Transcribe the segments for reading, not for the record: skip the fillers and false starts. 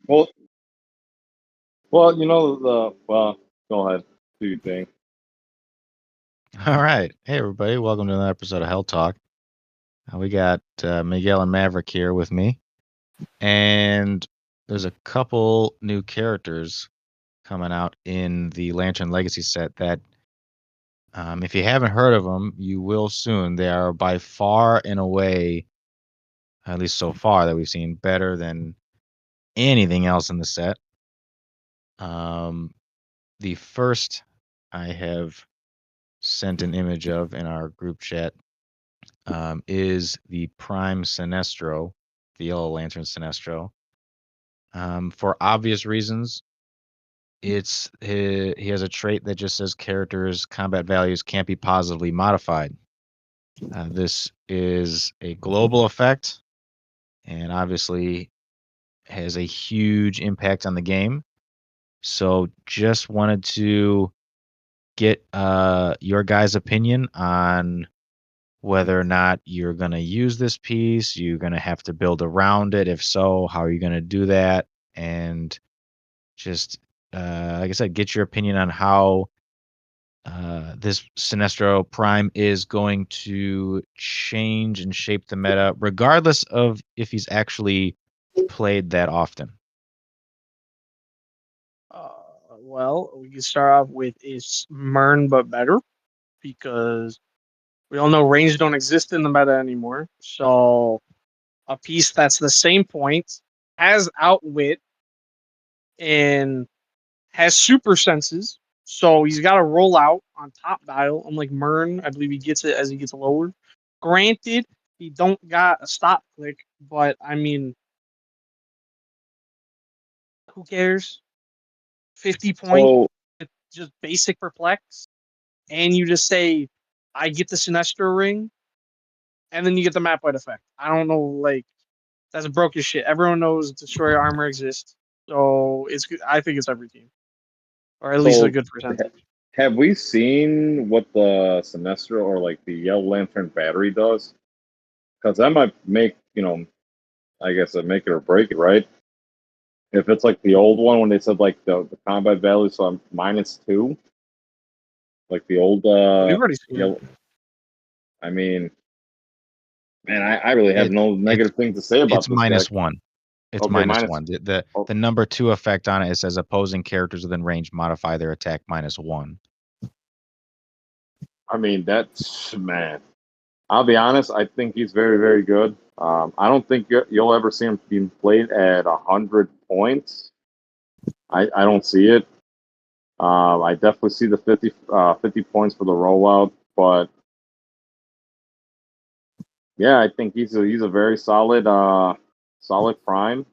Well, well, go ahead. Do you think? All right. Hey, everybody. Welcome to another episode of Hel Talk. We got Miguel and Maverick here with me. And there's a couple new characters coming out in the Lantern Legacy set that, if you haven't heard of them, you will soon. They are by far and away, at least so far that we've seen, better than anything else in the set. Um, the first I have sent an image of in our group chat is the Prime Sinestro, the Yellow Lantern Sinestro. For obvious reasons, he has a trait that just says characters' combat values can't be positively modified. This is a global effect, and obviously has a huge impact on the game. So, just wanted to get your guys' opinion on whether or not you're going to use this piece. You're going to have to build around it. If so, how are you going to do that? And just, like I said, get your opinion on how this Sinestro Prime is going to change and shape the meta, regardless of if he's actually played that often. Uh, well, we can start off with is Mern but better because we all know range don't exist in the meta anymore. So a piece that's the same point has outwit and has super senses. So he's got to roll out on top dial. Unlike Mern, I believe he gets it as he gets lower. Granted, he don't got a stop click, but I mean, who cares? 50 points, So, just basic perplex, and you just say, I get the Sinestro ring, and then you get the map wide effect. I don't know, like, that's broke as shit. Everyone knows Destroyer armor exists, so it's good. I think it's every team, or at least a so good percentage. have we seen what the Sinestro or like the Yellow Lantern battery does? Because that might make I guess it make it or break it, right? If it's like the old one when they said like the combat value, so I'm -2, like the old We've already seen it. yellow. I mean, man, I really have It, no it's negative thing to say it's about this guy. -1. It's Okay, -1. The oh, number two effect on it says opposing characters within range modify their attack -1. I mean that's man. I'll be honest. I think he's very, very good. I don't think you'll ever see him being played at 100 points. I don't see it. I definitely see the 50 points for the rollout, but yeah, I think he's a very solid prime.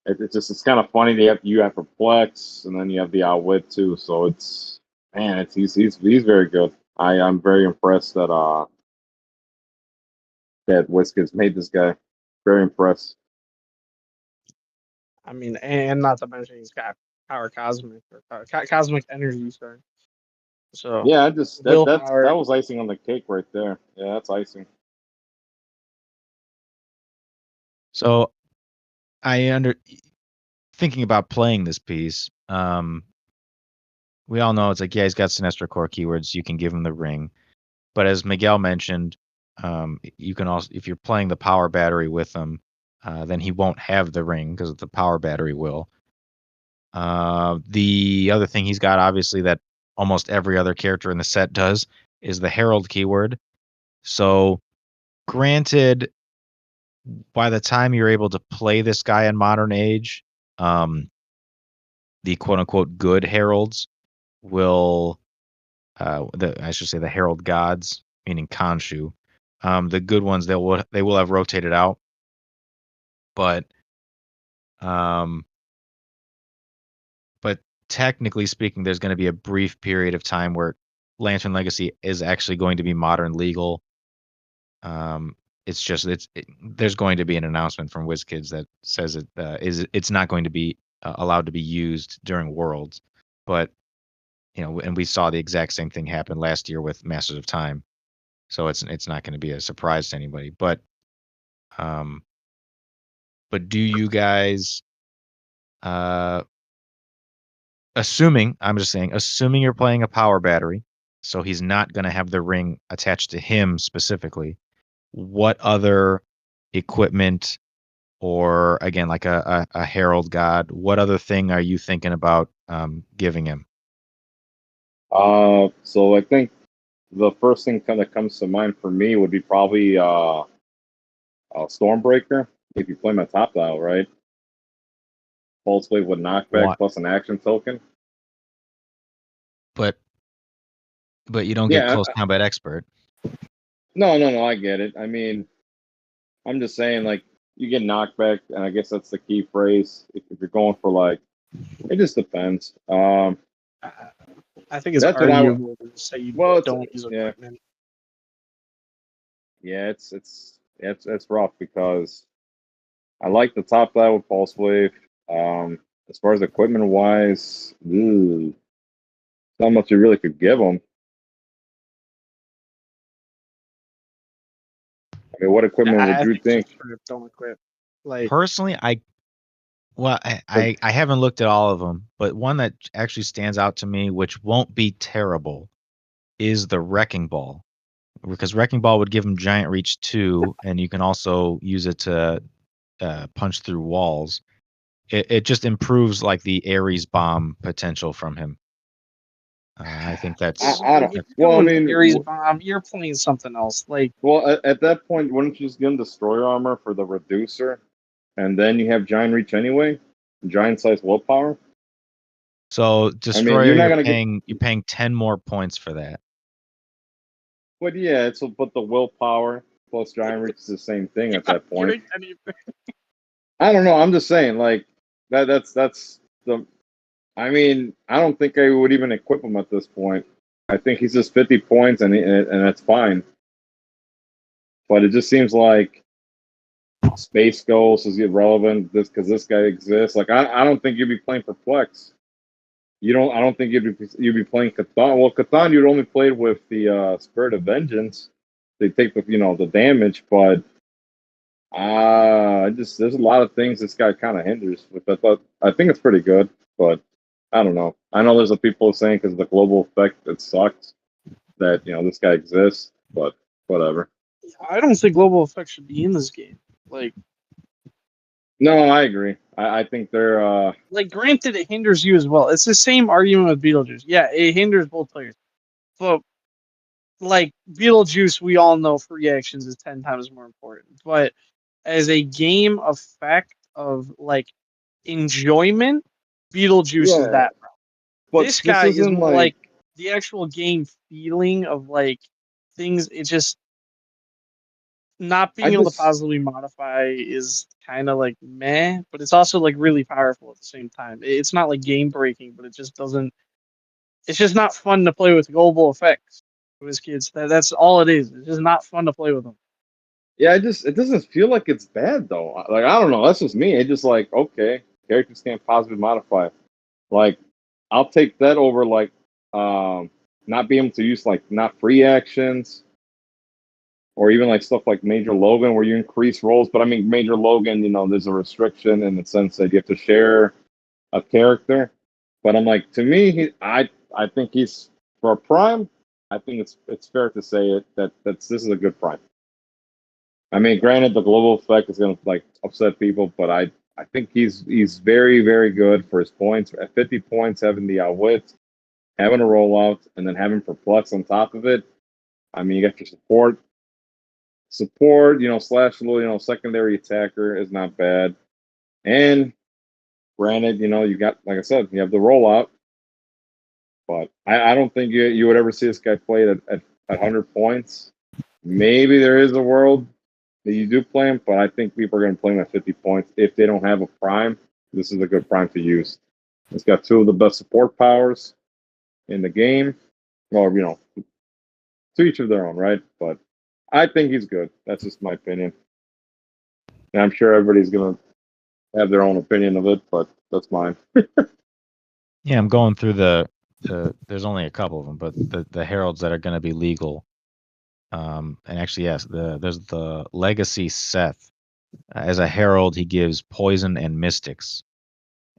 It's kind of funny. You have perplex, and then you have the outwit too. So it's man, he's very good. I'm very impressed that Whiskers made this guy. Very impressed. I mean, and not to mention he's got power cosmic or cosmic energy. Sorry. So Yeah, I just that willpower. was icing on the cake right there. Yeah, that's icing. So I under thinking about playing this piece. We all know it's like, yeah, he's got Sinestro core keywords. You can give him the ring, but as Miguel mentioned, you can also, if you're playing the power battery with him, then he won't have the ring because the power battery will. The other thing he's got, obviously, that almost every other character in the set does, is the Herald keyword. So, granted, by the time you're able to play this guy in modern age, the quote unquote good heralds will, I should say, the herald gods, meaning Khonshu. The good ones they will have rotated out, but um, but technically speaking, there's going to be a brief period of time where Lantern Legacy is actually going to be modern legal. It's just there's going to be an announcement from WizKids that says it's not going to be allowed to be used during Worlds, but and we saw the exact same thing happen last year with Masters of Time, so it's not going to be a surprise to anybody. But um, But do you guys, assuming you're playing a power battery, so he's not going to have the ring attached to him specifically, what other equipment, or again, like a herald god, what other thing are you thinking about giving him? So I think the first thing kind of comes to mind for me would be probably a Stormbreaker. If you play my top dial, right? Pulse Wave with knockback What? plus an action token. But you don't get Yeah, close combat expert. no, I get it. I mean, I'm just saying, like, you get knockback, and I guess that's the key phrase. If you're going for, like, it just depends. I think it's That's what I would. arguable to say you Well, don't use yeah, equipment. yeah, it's rough because I like the top dial with Pulse Wave. As far as equipment wise, not much you really could give them. I mean, what equipment would I you think just think? don't equip. Like, Personally, I haven't looked at all of them, but one that actually stands out to me, which won't be terrible, is the Wrecking Ball. Because Wrecking Ball would give him Giant Reach 2, and you can also use it to punch through walls. It just improves like the Ares bomb potential from him. I think that's I don't. if Well, I you're doing mean, Ares bomb, you're playing something else. Like, well, at that point, wouldn't you just give him Destroyer Armor for the reducer, and then you have Giant Reach anyway, giant size willpower? so I mean, you're Destroyer. not gonna get. You're paying 10 more points for that. But yeah, but the willpower plus Giant Reach is the same thing at that you point. don't get any- I don't know. I'm just saying, like that's the. I mean, I don't think I would even equip him at this point. I think he's just 50 points, and that's fine. But it just seems like Space Ghost is irrelevant because this guy exists. Like I don't think you'd be playing for Flex. You don't. I don't think you'd be playing Catan. Well, Catan you'd only played with the Spirit of Vengeance. They take the damage, but there's a lot of things this guy kind of hinders with. I think it's pretty good, but I don't know. I know there's a people saying because of the global effect it sucks that this guy exists, but whatever. I don't think global effect should be in this game. Like, No, I agree. I think they're granted, it hinders you as well. It's the same argument with Beetlejuice. Yeah, it hinders both players, but like Beetlejuice, we all know free actions is 10 times more important. But as a game effect of like enjoyment, Beetlejuice is yeah. that. But This this guy is isn't more like like the actual game feeling of like things. It just not I being able to just positively modify is kind of like meh, but it's also like really powerful at the same time. It's not like game breaking, but it just doesn't. It's just not fun to play with global effects with his kids. That's all it is. It's just not fun to play with them. yeah. It doesn't feel like it's bad though. Like I don't know. That's just me. It's just like okay, characters can't positively modify. Like I'll take that over like not being able to use like not free actions or even like stuff like Major Logan where you increase rolls. But I mean Major Logan, there's a restriction in the sense that you have to share a character. But I'm like to me, I think he's for a prime. I think it's fair to say that this is a good prime. I mean, granted, the global effect is going to like upset people, but I think he's very very good for his points at 50 points, having the outwit, having a rollout, and then having perplex on top of it. I mean, you got your support, slash little, secondary attacker is not bad. And granted, you got like I said, you have the rollout, but I don't think you would ever see this guy played at 100 points. Maybe there is a world that you do play him, but I think people are going to play him at 50 points. If they don't have a prime, this is a good prime to use. It's got two of the best support powers in the game. Well, to each of their own, right? But I think he's good. That's just my opinion. And I'm sure everybody's going to have their own opinion of it, but that's mine. Yeah, I'm going through there's only a couple of them, but the heralds that are going to be legal. And actually, yes, there's the Legacy Seth, As a herald, he gives poison and mystics,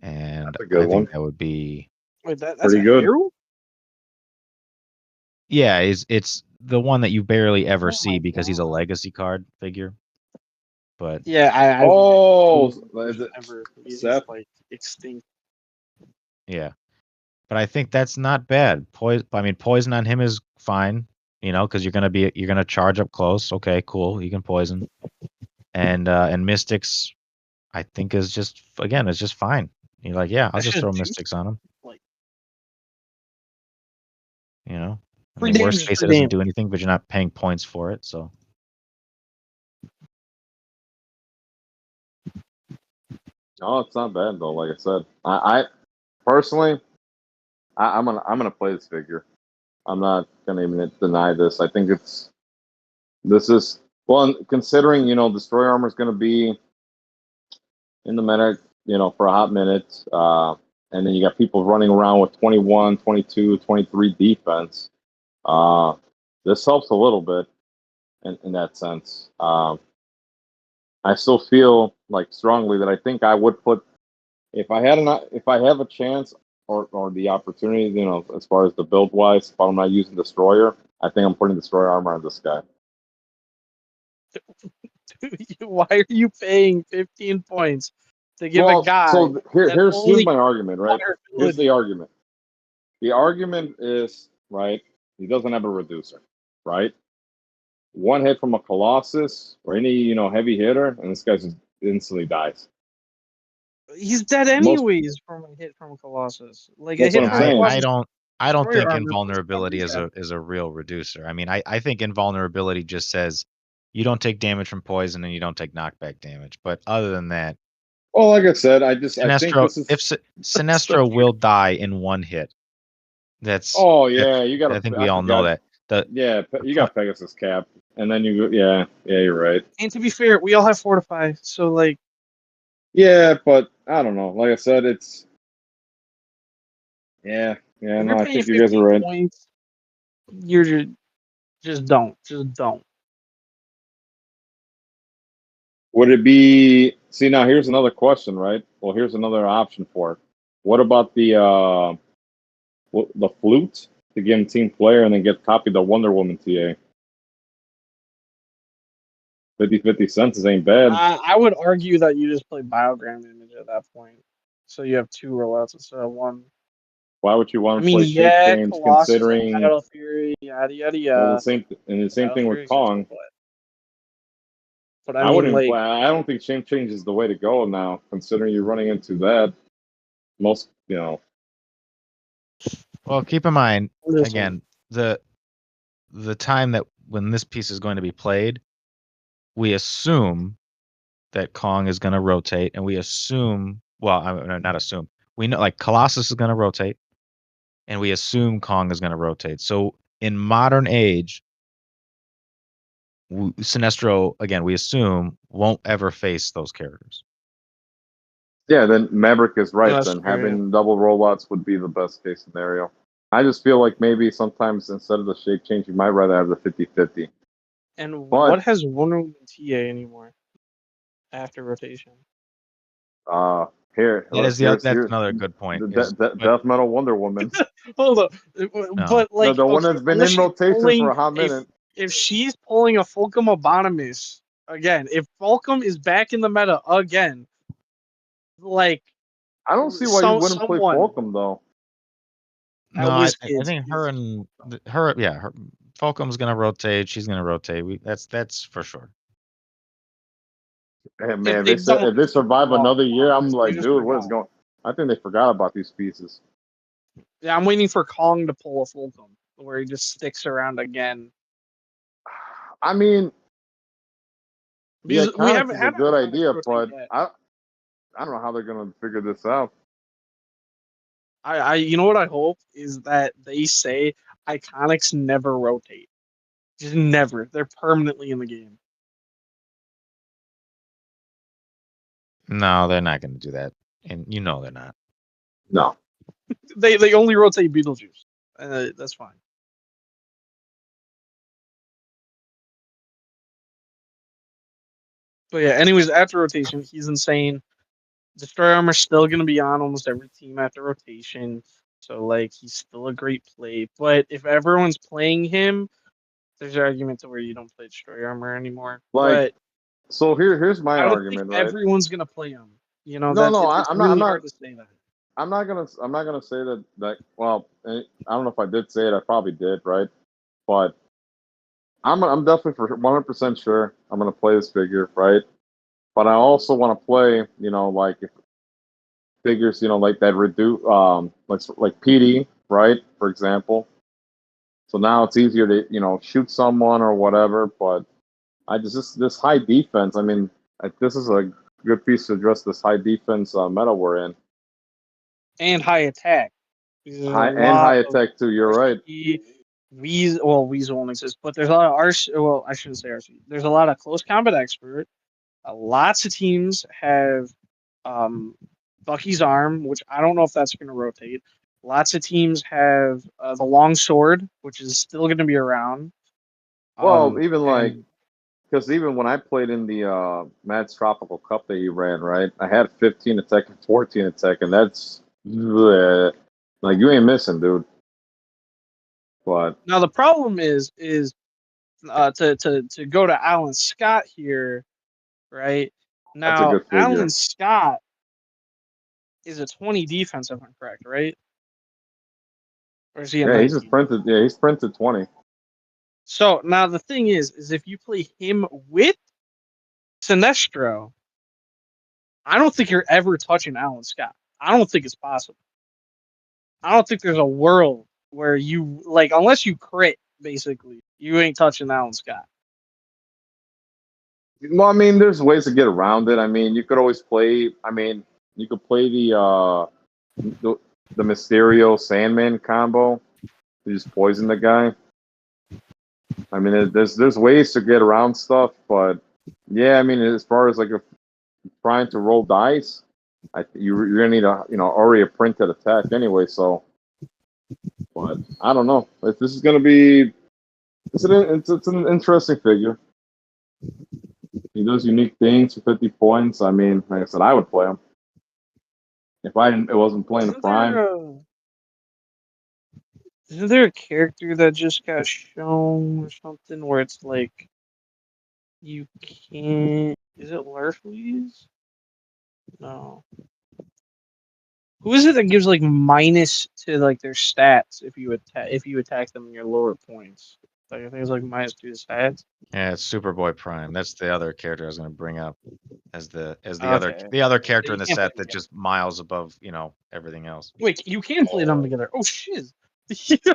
and That's a good I think one. that would be Wait, that's Pretty a good. hero? yeah. It's the one that you barely ever Oh see my because he's a God. legacy card figure. But Yeah, I Oh, is it ever. He's Seth? just like extinct. yeah, but I think that's not bad. Poison on him is fine. Because you're gonna charge up close. Okay, cool. You can poison, and mystics, I think is just again, it's just fine. You're like, yeah, I'll That's just just throw two. mystics on him. Like I free mean, worst damage is case, it free doesn't do damage. anything, but you're not paying points for it. So No, it's not bad though. Like I said, I personally, I'm gonna play this figure. I'm not gonna even deny this. I think this is well, considering destroyer armor is gonna be in the meta, for a hot minute, and then you got people running around with 21, 22, 23 defense. Uh, this helps a little bit in that sense. I still feel like strongly that I think I would put if I have a chance or the opportunity, as far as the build wise, if I'm not using destroyer, I think I'm putting destroyer armor on this guy. Why are you paying 15 points to give a Well, guy so that here's only my argument, one right? Here's the ability? argument. The argument is right. He doesn't have a reducer, right? One hit from a Colossus or any heavy hitter, and this guy just instantly dies. He's dead Most anyways from a hit from a Colossus. Like a That's what hit I'm from a I saying. I Colossus don't I don't destroyer think armor puts him on invulnerability defense. is a real reducer. I mean, I think invulnerability just says you don't take damage from poison and you don't take knockback damage. But other than that, Well, like I said, I think Sinestro this is. if So Sinestro will die in one hit. That's Oh that's yeah, you got I to. think we I all know forgot. that. The Yeah, you point got Pegasus Cap, and then yeah, you're right. and to be fair, we all have fortify. So like Yeah, but I don't know. Like I said, it's yeah. if No, you're I paying think you guys are 15 right. points, you're just don't. Just don't. Would it be? See, now here's another question, right? Well, here's another option for it. What about the flute to give him team player and then get copied the Wonder Woman TA? 50-50 cents ain't bad. I would argue that you just play Biogram Image at that point. So you have two rollouts instead of one. Why would you I want to mean, play shape yeah, change Colossus and considering Battle Fury, yada yada well yada. the same Battle thing Fury with exists, Kong. but I I mean, wouldn't. like, I don't think shape change is the way to go now, considering you're running into that. Most, well, keep in mind listen, again the time that when this piece is going to be played, we assume that Kong is going to rotate, and we assume, well, not assume, we know like Colossus is going to rotate, and we assume Kong is going to rotate. So in modern age, Sinestro, again, we assume won't ever face those characters. yeah. Then Maverick is right. that's Then true. Yeah. having double rollouts would be the best case scenario. I just feel like maybe sometimes instead of the shape change, you might rather have the 50-50. And what But has Wonder Woman TA anymore after rotation? here, That is that's here another good point. the Is but Death Metal Wonder Woman, Hold up, no, but like, the one okay, that's been unless in she's rotation for pulling a hot a, minute. if she's pulling a Fulcrum Abominus again, if Fulcrum is back in the meta again, like I don't see why you some wouldn't play someone Fulcrum though. no, Whiz I Kids think her is and her, yeah, her Fulcrum's going to rotate. She's going to rotate. That's for sure. And if man, they don't, if they don't get me survive wrong, another year, I'm they like, just dude, what is forgot. going? I think they forgot about these pieces. Yeah, I'm waiting for Kong to pull a Fulcrum where he just sticks around again I mean, yeah, because we Connex haven't is a had good a Connex idea, rotate but yet. I don't know how they're gonna figure this out. You know what I hope is that they say Iconics never rotate, just never. They're permanently in the game. No, they're not going to do that, and they're not. No, They only rotate Beetlejuice, and that's fine. But yeah, anyways, after rotation, he's insane. Destroy Armor's still gonna be on almost every team after rotation. So like he's still a great play. But if everyone's playing him, there's an argument to where you don't play Destroy Armor anymore. Like, But so here's my I don't think argument, right? everyone's gonna play him. You know, No, that no, it's I'm not. I'm really not. hard to say that. I'm not gonna say that. Well, I don't know if I did say it. I probably did, right? But I'm definitely for 100% sure I'm gonna play this figure, right? But I also want to play, like if figures, like that reduce, like PD, right? For example. So now it's easier to, shoot someone or whatever. But I just this high defense. I mean, this is a good piece to address this high defense meta we're in. And high attack. There's a High lot of attack too. You're right. RC, Weasel won't exist, but there's a lot of RC. Well, I shouldn't say RC. There's a lot of close combat expert. Lots of teams have Bucky's arm, which I don't know if that's going to rotate. Lots of teams have the long sword, which is still going to be around. Well, even like And because even when I played in the Matt's Tropical Cup that he ran, right, I had 15 attack and 14 attack, and that's like you ain't missing, dude. But now the problem is to go to Alan Scott here, right? that's a Now good Alan figure. Scott is a 20 defense, if I'm correct, right? Or is he a Yeah, he's just 19? printed. Yeah, he's printed 20. So now the thing is if you play him with Sinestro, I don't think you're ever touching Alan Scott. I don't think it's possible. I don't think there's a world where you like unless you crit, basically, you ain't touching Alan Scott. Well, I mean, there's ways to get around it. I mean, you could always play. I mean, you could play the, the Mysterio Sandman combo. You just poison the guy. I mean, there's ways to get around stuff, but yeah, I mean, as far as like if trying to roll dice, you're gonna need already a printed attack anyway. So, but I don't know if this is gonna be. It's an interesting figure. He does unique things for 50 points. I mean, like I said, I would play him if it wasn't playing the Isn't prime. isn't there a character that just got shown or something where it's like you can't? Is it Lurfleeze? No. Who is it that gives like minus to like their stats if you attack them in your lower points? Like I think it's like minus 2 to stats. Yeah, it's Superboy Prime. That's the other character I was going to bring up as Okay. the other character You in the can't play set them that together. just miles above everything else. Wait, you can play them together. Oh shit! Yo,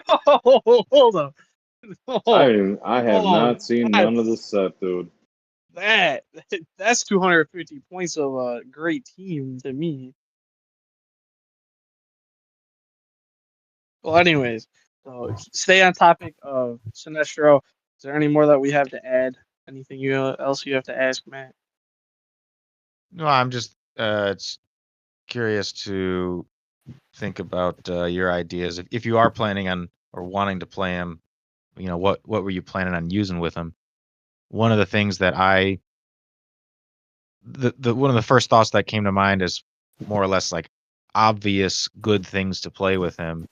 hold up. Oh, I have oh, not seen none of this set, dude. that that's 250 points of a great team to me. Well, anyways, so stay on topic of Sinestro. Is there any more that we have to add? Anything else you have to ask, Matt? No, I'm just it's curious to think about your ideas. If you are planning on or wanting to play him, what were you planning on using with him? One of the things that the one of the first thoughts that came to mind is more or less like obvious good things to play with him.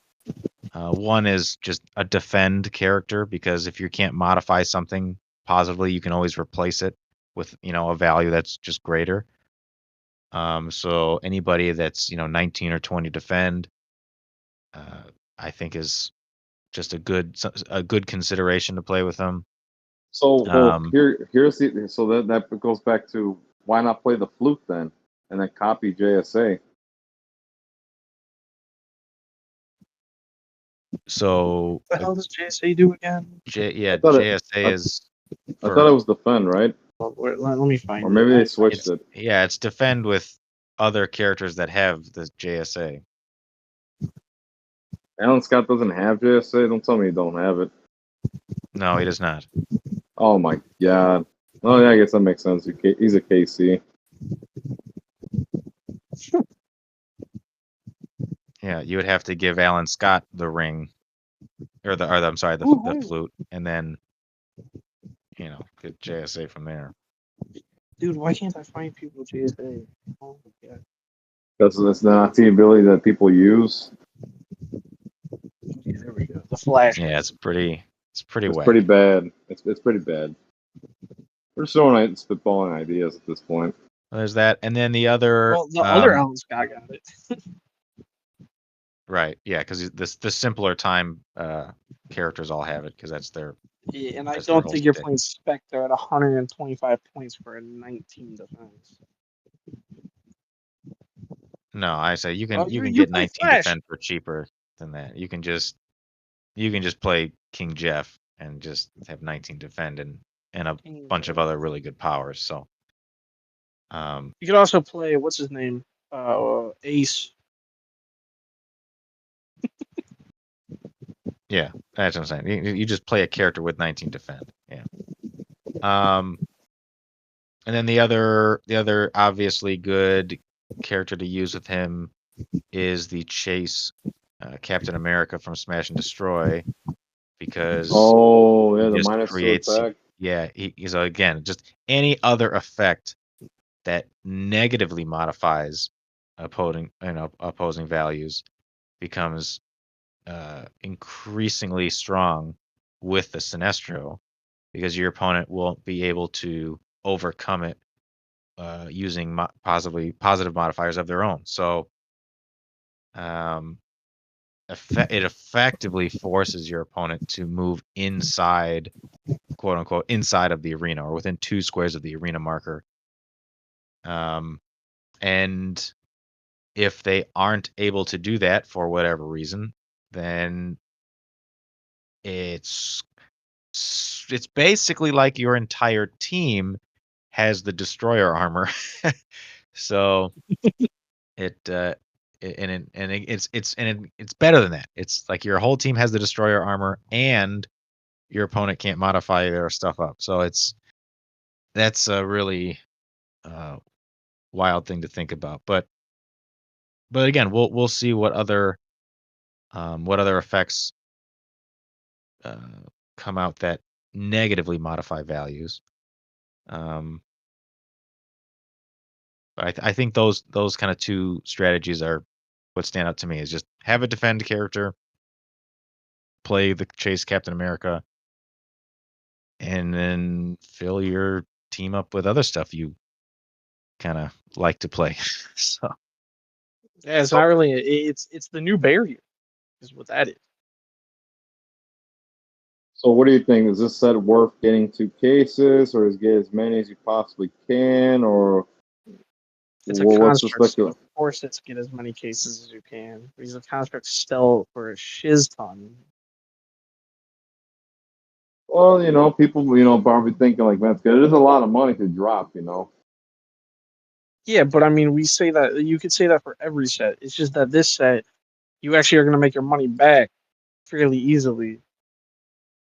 One is just a defend character because if you can't modify something positively, you can always replace it with a value that's just greater. So anybody that's 19 or 20 defend, I think is just a good consideration to play with them. So Um, here's the so that goes back to why not play the flute then and then copy JSA. so What the hell does JSA do again? I thought it JSA is I thought for it was defend, right? Let me find Or it. maybe they switched it's it. it's defend with other characters that have the JSA. Alan Scott doesn't have JSA. Don't tell me he don't have it. No, he does not. Oh my god. Oh yeah, I guess that makes sense. He's a KC. Yeah, you would have to give Alan Scott the ring, or I'm sorry, the flute, and then get JSA from there. Dude, why can't I find people JSA? Oh my god. Because it's not the ability that people use. Yeah, there we go. The Flash. Yeah, it's pretty It's whack. pretty bad. It's pretty bad. We're just throwing spitballing ideas at this point. There's that, and then the other. Well, the other Alan Scott got it. Right, yeah, because the simpler time characters all have it because that's their Yeah, and I that's their don't whole think you're stick. playing Spectre at 125 points for a 19 defense. No, I say you Well, can you get play 19 Flash. defend for cheaper than that. You can just play King Jeff and just have 19 defend and a bunch of other really good powers. So You could also play what's his name, Ace. yeah, that's what I'm saying. You just play a character with 19 defend. Yeah. And then the other obviously good character to use with him is the Chase Captain America from Smash and Destroy because Oh yeah, he the just -2 creates attack. yeah he's again just any other effect that negatively modifies opposing values becomes increasingly strong with the Sinestro because your opponent won't be able to overcome it using possibly positive modifiers of their own. So um, it effectively forces your opponent to move inside, quote unquote, inside of the arena or within 2 squares of the arena marker. And if they aren't able to do that for whatever reason, then it's basically like your entire team has the destroyer armor. So it it's better than that. It's like your whole team has the destroyer armor and your opponent can't modify their stuff up. So that's a really uh, wild thing to think about. But again, we'll see what other effects uh, come out that negatively modify values. Um, but I think those kind of two strategies are what stand out to me. Is just have a defend character, play the Chase Captain America, and then fill your team up with other stuff you kind of like to play. So Yeah, it's not really. It's the new barrier, is what that is. So what do you think? Is this set worth getting 2 cases, or is get as many as you possibly can, or It's a what's the construct, so speculation? of course it's get as many cases as you can. Because the constructs still for a shiz ton. Well, people, probably thinking like, man, it's good. It is a lot of money to drop. Yeah, but I mean, we say that you could say that for every set. It's just that this set, you actually are going to make your money back fairly easily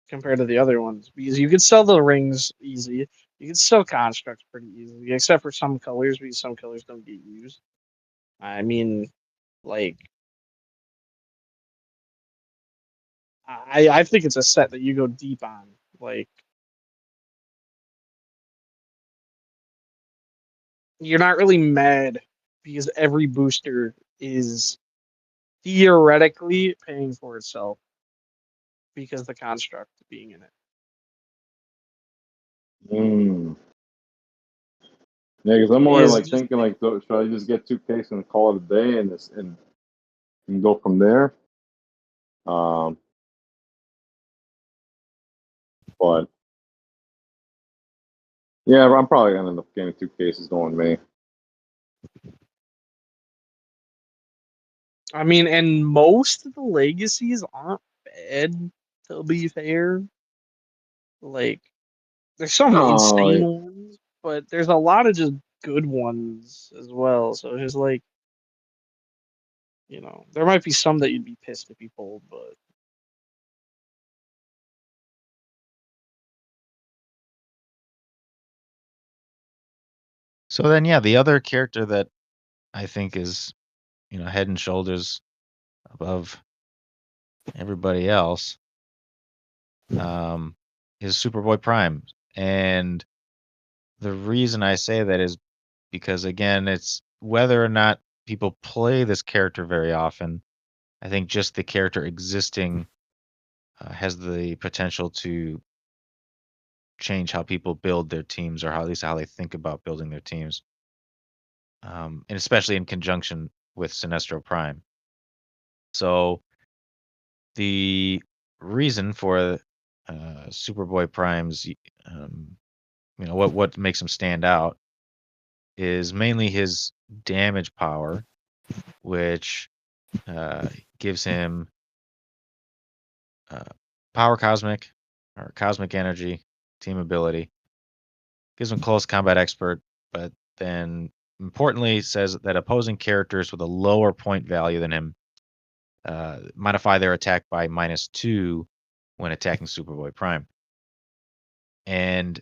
compared to the other ones because you could sell the rings easy. You can sell constructs pretty easily, except for some colors because some colors don't get used. I mean, like I think it's a set that you go deep on. Like you're not really mad because every booster is theoretically paying for itself because the construct being in it. Mm. Yeah, because I'm already Is like just thinking like, should I just get 2 cases and call it a day and go from there? Um, but yeah, I'm probably gonna end up getting 2 cases going me. I mean, and most of the legacies aren't bad, to be fair. Like, there's some insane Oh, ones, but there's a lot of just good ones as well. So it's just like, there might be some that you'd be pissed if you pulled, but so then yeah, the other character that I think is head and shoulders above everybody else is Superboy Prime, and the reason I say that is because, again, it's whether or not people play this character very often. I think just the character existing has the potential to change how people build their teams, or at least how they think about building their teams, and especially in conjunction with Sinestro Prime. So the reason for Superboy Prime's, what makes him stand out is mainly his damage power, which gives him power cosmic or cosmic energy, team ability, gives him close combat expert, but then importantly says that opposing characters with a lower point value than him modify their attack by -2 when attacking Superboy Prime. And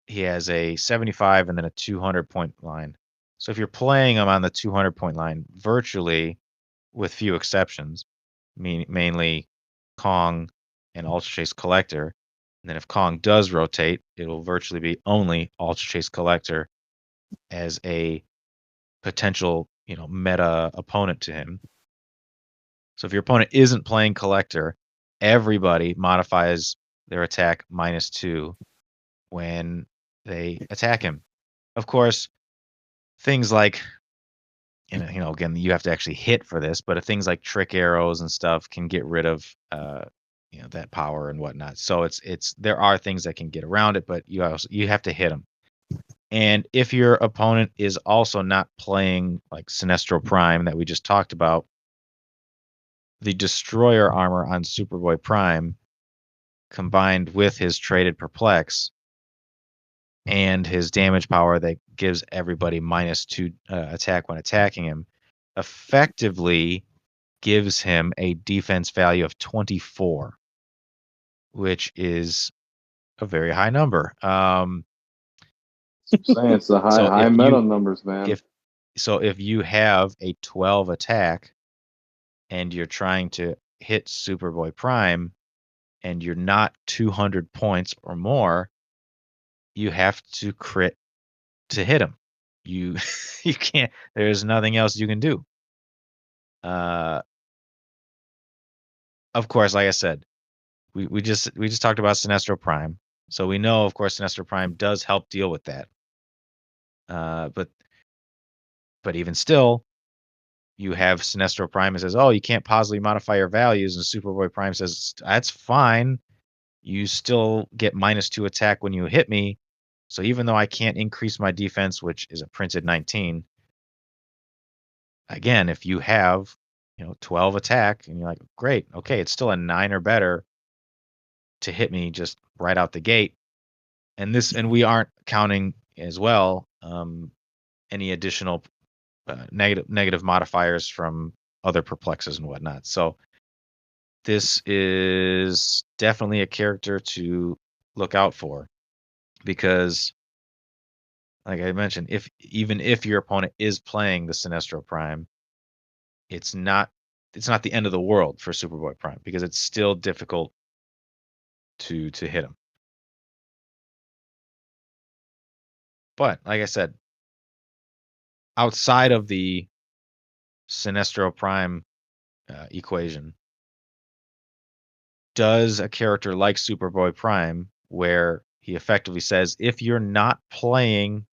he has a 75 and then a 200 point line. So if you're playing him on the 200 point line, virtually, with few exceptions, mainly Kong and Ultra Chase Collector, and then if Kong does rotate, it'll virtually be only Ultra Chase Collector as a potential, meta opponent to him. So if your opponent isn't playing Collector, everybody modifies their attack -2 when they attack him. Of course, things like, again, you have to actually hit for this, but things like trick arrows and stuff can get rid of, that power and whatnot. So there are things that can get around it, but you have to hit them. And if your opponent is also not playing like Sinestro Prime that we just talked about, the Destroyer armor on Superboy Prime, combined with his traded Perplex and his damage power that gives everybody -2 attack when attacking him, effectively gives him a defense value of 24, which is a very high number. I'm saying it's the So high if meta you numbers, man. if you have a 12 attack and you're trying to hit Superboy Prime and you're not 200 points or more, you have to crit to hit him. You you can't. There's nothing else you can do. Of course, like I said, we just talked about Sinestro Prime, so we know, of course, Sinestro Prime does help deal with that. But even still, you have Sinestro Prime that says, "Oh, you can't positively modify your values," and Superboy Prime says, "That's fine. You still get -2 attack when you hit me. So even though I can't increase my defense, which is a printed 19, again, if you have 12 attack and you're like, great, okay, it's still a 9 or better to hit me just right out the gate." And we aren't counting as well any additional negative modifiers from other perplexes and whatnot. So this is definitely a character to look out for, because, like I mentioned, even if your opponent is playing the Sinestro Prime, it's not the end of the world for Superboy Prime, because it's still difficult to hit him. But like I said, outside of the Sinestro Prime equation, does a character like Superboy Prime, where he effectively says, if you're not playing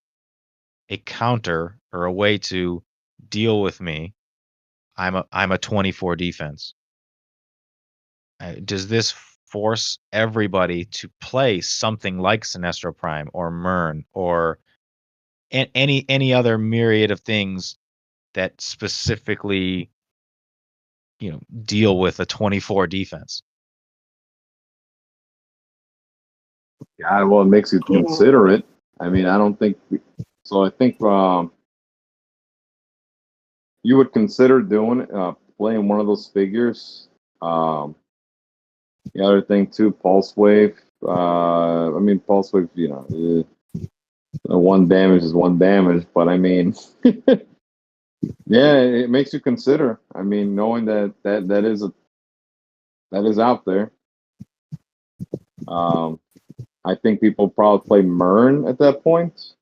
a counter or a way to deal with me, I'm a 24 defense. Does this force everybody to play something like Sinestro Prime or Mern or any other myriad of things that specifically deal with a 24 defense? Yeah, well, it makes you consider it. I mean, I don't think so. I think you would consider doing playing one of those figures. The other thing too, Pulse Wave. I mean, Pulse Wave. One damage is one damage, but I mean, yeah, it makes you consider. I mean, knowing that is out there. I think people probably play Mern at that point.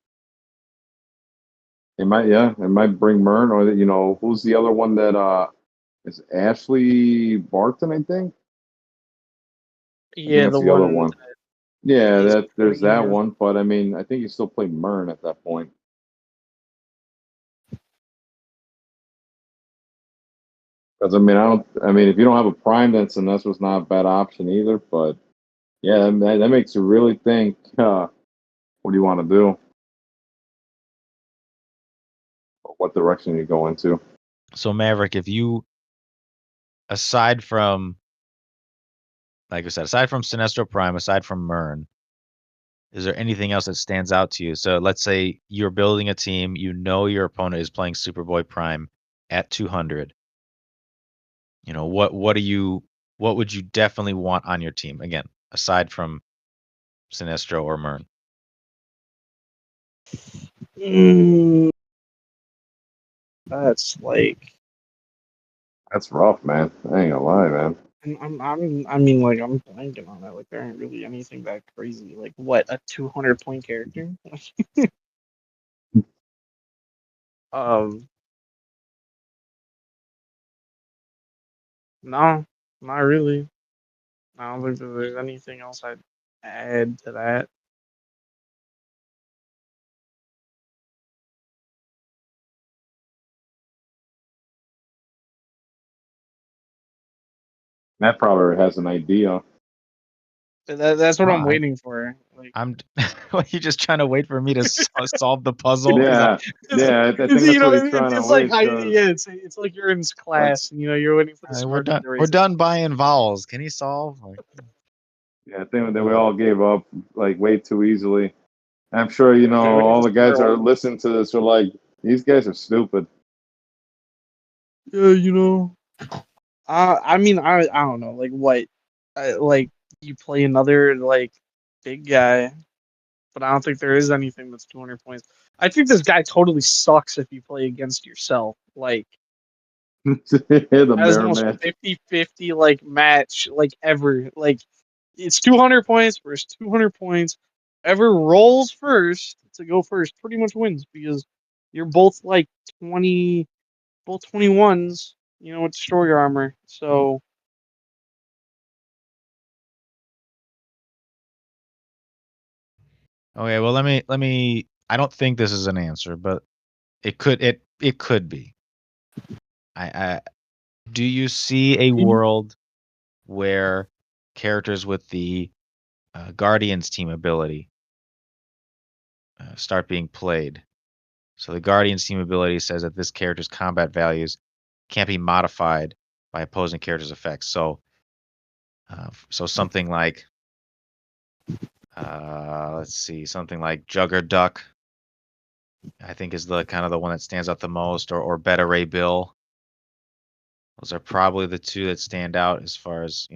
It might bring Mern, or who's the other one that is Ashley Barton, I think. I think Yeah, that's the the other one one. Yeah, he's there's bringing that in. one, but I mean, I think you still play Mern at that point. Because I mean, if you don't have a prime, then Sinestro's not a bad option either. But yeah, that makes you really think. What do you want to do? What direction you go into? So Maverick, if you, aside from, like I said, aside from Sinestro Prime, aside from Mern, is there anything else that stands out to you? So let's say you're building a team, you know your opponent is playing Superboy Prime at 200. What would you definitely want on your team? Again, aside from Sinestro or Mern. That's like That's rough, man. I ain't gonna lie, man. I mean, like I'm blanking on that. Like there ain't really anything that crazy. Like what, a 200-point character? um, no, not really. I don't think that there's anything else I'd add to that. Matt probably has an idea. That's what No, I'm waiting for. Like, I'm. You just trying to wait for me to solve the puzzle? Yeah, it's, I think that's what he's trying to it's like wait. Cause yeah, it's like you're in like, class and you're waiting for the We're smart kid done. to We're raise his done hand. buying vowels. Can he solve? I think that we all gave up like way too easily. I'm sure We all the just guys are barrel. listening to this are like, these guys are stupid. Yeah, I mean, I don't know, like what, like you play another like big guy, but I don't think there is anything that's 200 points. I think this guy totally sucks if you play against yourself. Like, The that is the mirror most match. 50-50 like match like ever. Like, it's 200 points versus 200 points. Whoever rolls first to go first pretty much wins because you're both like 20, both 21s. With destroyer armor. So. Okay, well let me I don't think this is an answer, but it could be. I do you see a world where characters with the Guardians team ability start being played? So the Guardians team ability says that this character's combat values can't be modified by opposing characters' effects. So something like let's see, something like Juggerduck, I think is the kind of the one that stands out the most, or Beta Ray Bill. Those are probably the two that stand out as far as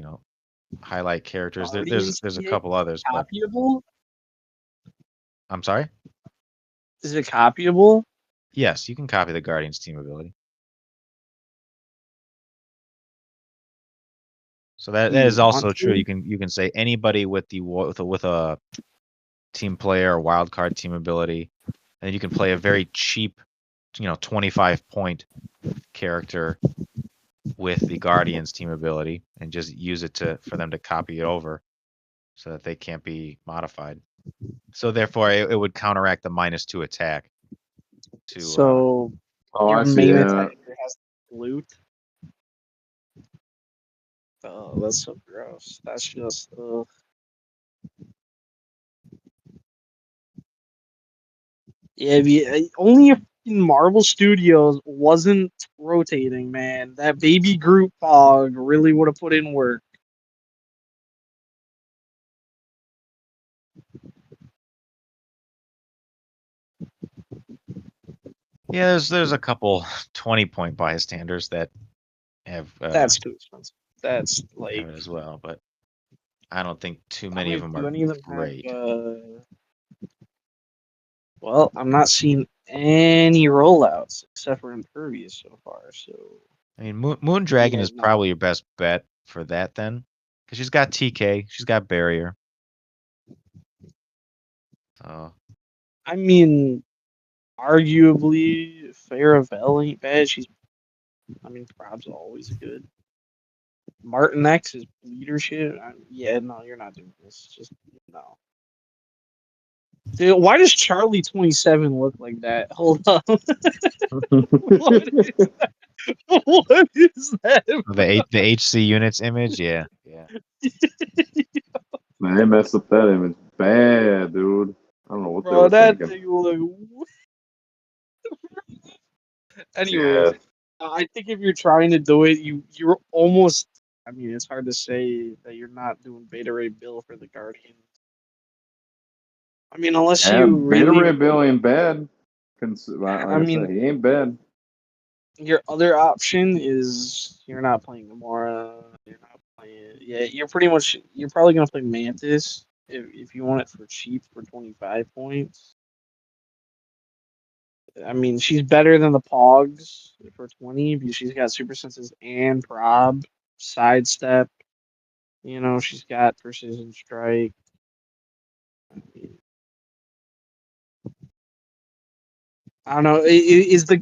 highlight characters. Guardians There's a TA couple others, but copyable? I'm sorry. Is it copyable? Yes, you can copy the Guardians team ability. So that Do you is want also true. to? You can say anybody with a team player or wild card team ability, and you can play a very cheap, 25-point character with the Guardians team ability and just use it for them to copy it over so that they can't be modified. So therefore, it would counteract the -2 attack to So Oh, your I see. main Yeah. attacker has loot. Oh, that's so gross. That's just yeah. Only if Marvel Studios wasn't rotating, man. That baby group fog really would have put in work. yeah. There's a couple 20-point bystanders that have That's too expensive. That's have like it as well, but I don't think too I many of mean, them do are any of them have? great. Well, I'm not seeing any rollouts except for Impervious so far. So I mean, Moon Dragon yeah, is no. probably your best bet for that then, because she's got TK, she's got barrier. So I mean, arguably, Faravel ain't bad. Prob's always good. Martin X is leadership. Yeah, no, you're not doing this. Just no. Dude, why does Charlie 27 look like that? Hold on. What is that? What is that? the HC units image, yeah. Man, they messed up that image bad, dude. I don't know what they Bro, were that thinking. thing look. Yeah. Anyways, I think if you're trying to do it, you're almost. I mean, it's hard to say that you're not doing Beta Ray Bill for the Guardian. I mean, unless you And Beta really. Ray Bill ain't bad. Like I I said, mean, he ain't bad. your other option is you're not playing Gamora. You're not playing. Yeah, you're pretty much. You're probably gonna play Mantis if you want it for cheap for 25 points. I mean, she's better than the Pogs for 20 because she's got super senses and prob, sidestep. She's got precision strike. I mean, I don't know.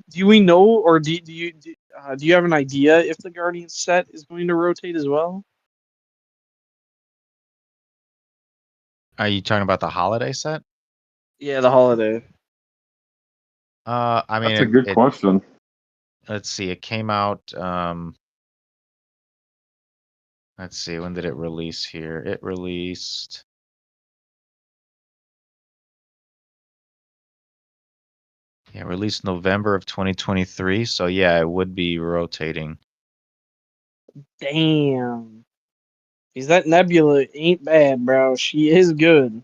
Do we know or do you have an idea if the Guardian set is going to rotate as well? Are you talking about the holiday set? Yeah, the holiday. I That's a mean, good it question. let's see, it came out let's see, when did it release here? It released November of 2023, so yeah, it would be rotating. Damn. Because that Nebula ain't bad, bro. She is good.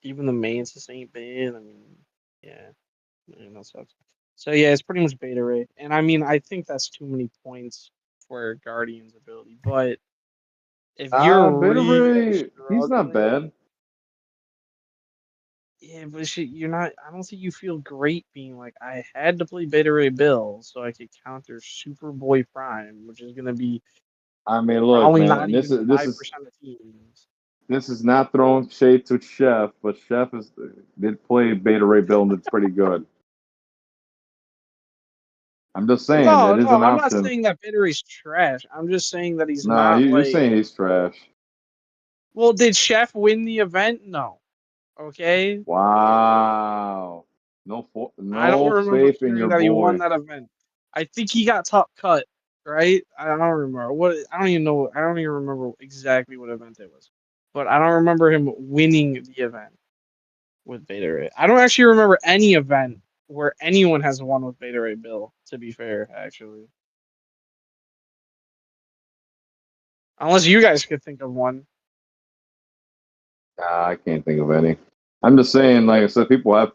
Even the Mantis ain't bad. I mean, yeah. That sucks. So yeah, it's pretty much beta ray, and I mean, I think that's too many points for Guardian's ability. But if you're Beta really Ray, he's not struggling, bad. yeah, but you're not. I don't think you feel great being like, I had to play Beta Ray Bill so I could counter Superboy Prime, which is gonna be I mean, look, probably man, not and even 5% of teams. this is not throwing shade to Chef, but Chef did play Beta Ray Bill and it's pretty good. I'm just saying No, that no, is an I'm not option. saying that Beta Ray's trash. I'm just saying that he's Nah, not you're like. saying he's trash. Well, did Chef win the event? No. Okay. Wow. I don't No remember faith in hearing your that he won boy. that event. I think he got top cut, right? I don't remember what. I don't even know. I don't even remember exactly what event it was, but I don't remember him winning the event with Beta Ray. I don't actually remember any event where anyone has won with Beta Ray Bill. To be fair, actually, unless you guys could think of one. Nah, I can't think of any. I'm just saying, like I said, people have,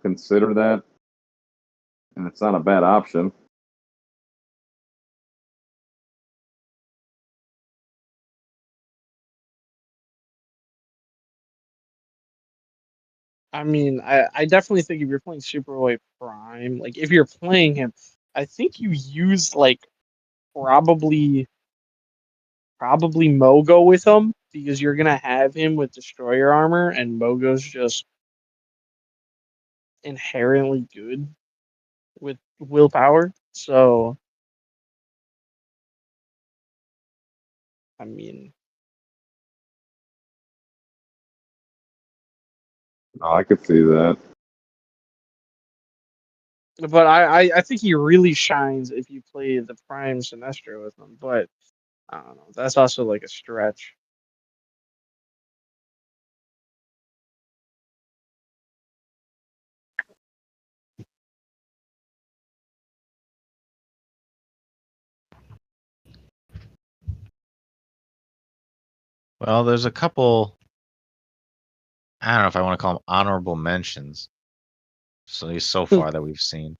consider that, and it's not a bad option. I mean, I definitely think if you're playing Superboy Prime, like if you're playing him, I think you use like probably Mogo with him because you're gonna have him with destroyer armor, and Mogo's just inherently good with willpower. So I mean, No, I could see that. but I think he really shines if you play the Prime Sinestro with him. But I don't know. That's also like a stretch. Well, there's a couple, I don't know if I want to call them honorable mentions. So at least so far that we've seen.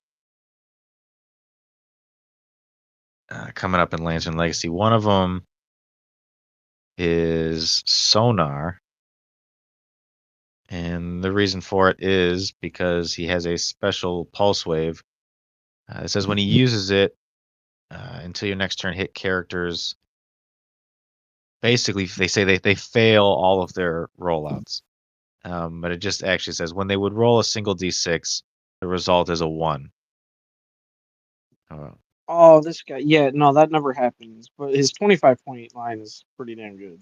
Coming up in Lantern Legacy. One of them is Sonar. And the reason for it is because he has a special pulse wave. It says when he uses it, until your next turn, hit characters basically they say they fail all of their rollouts. But it just actually says when they would roll a single d6, the result is a 1. Oh, this guy. Yeah, no, that never happens. But his 25-point line is pretty damn good.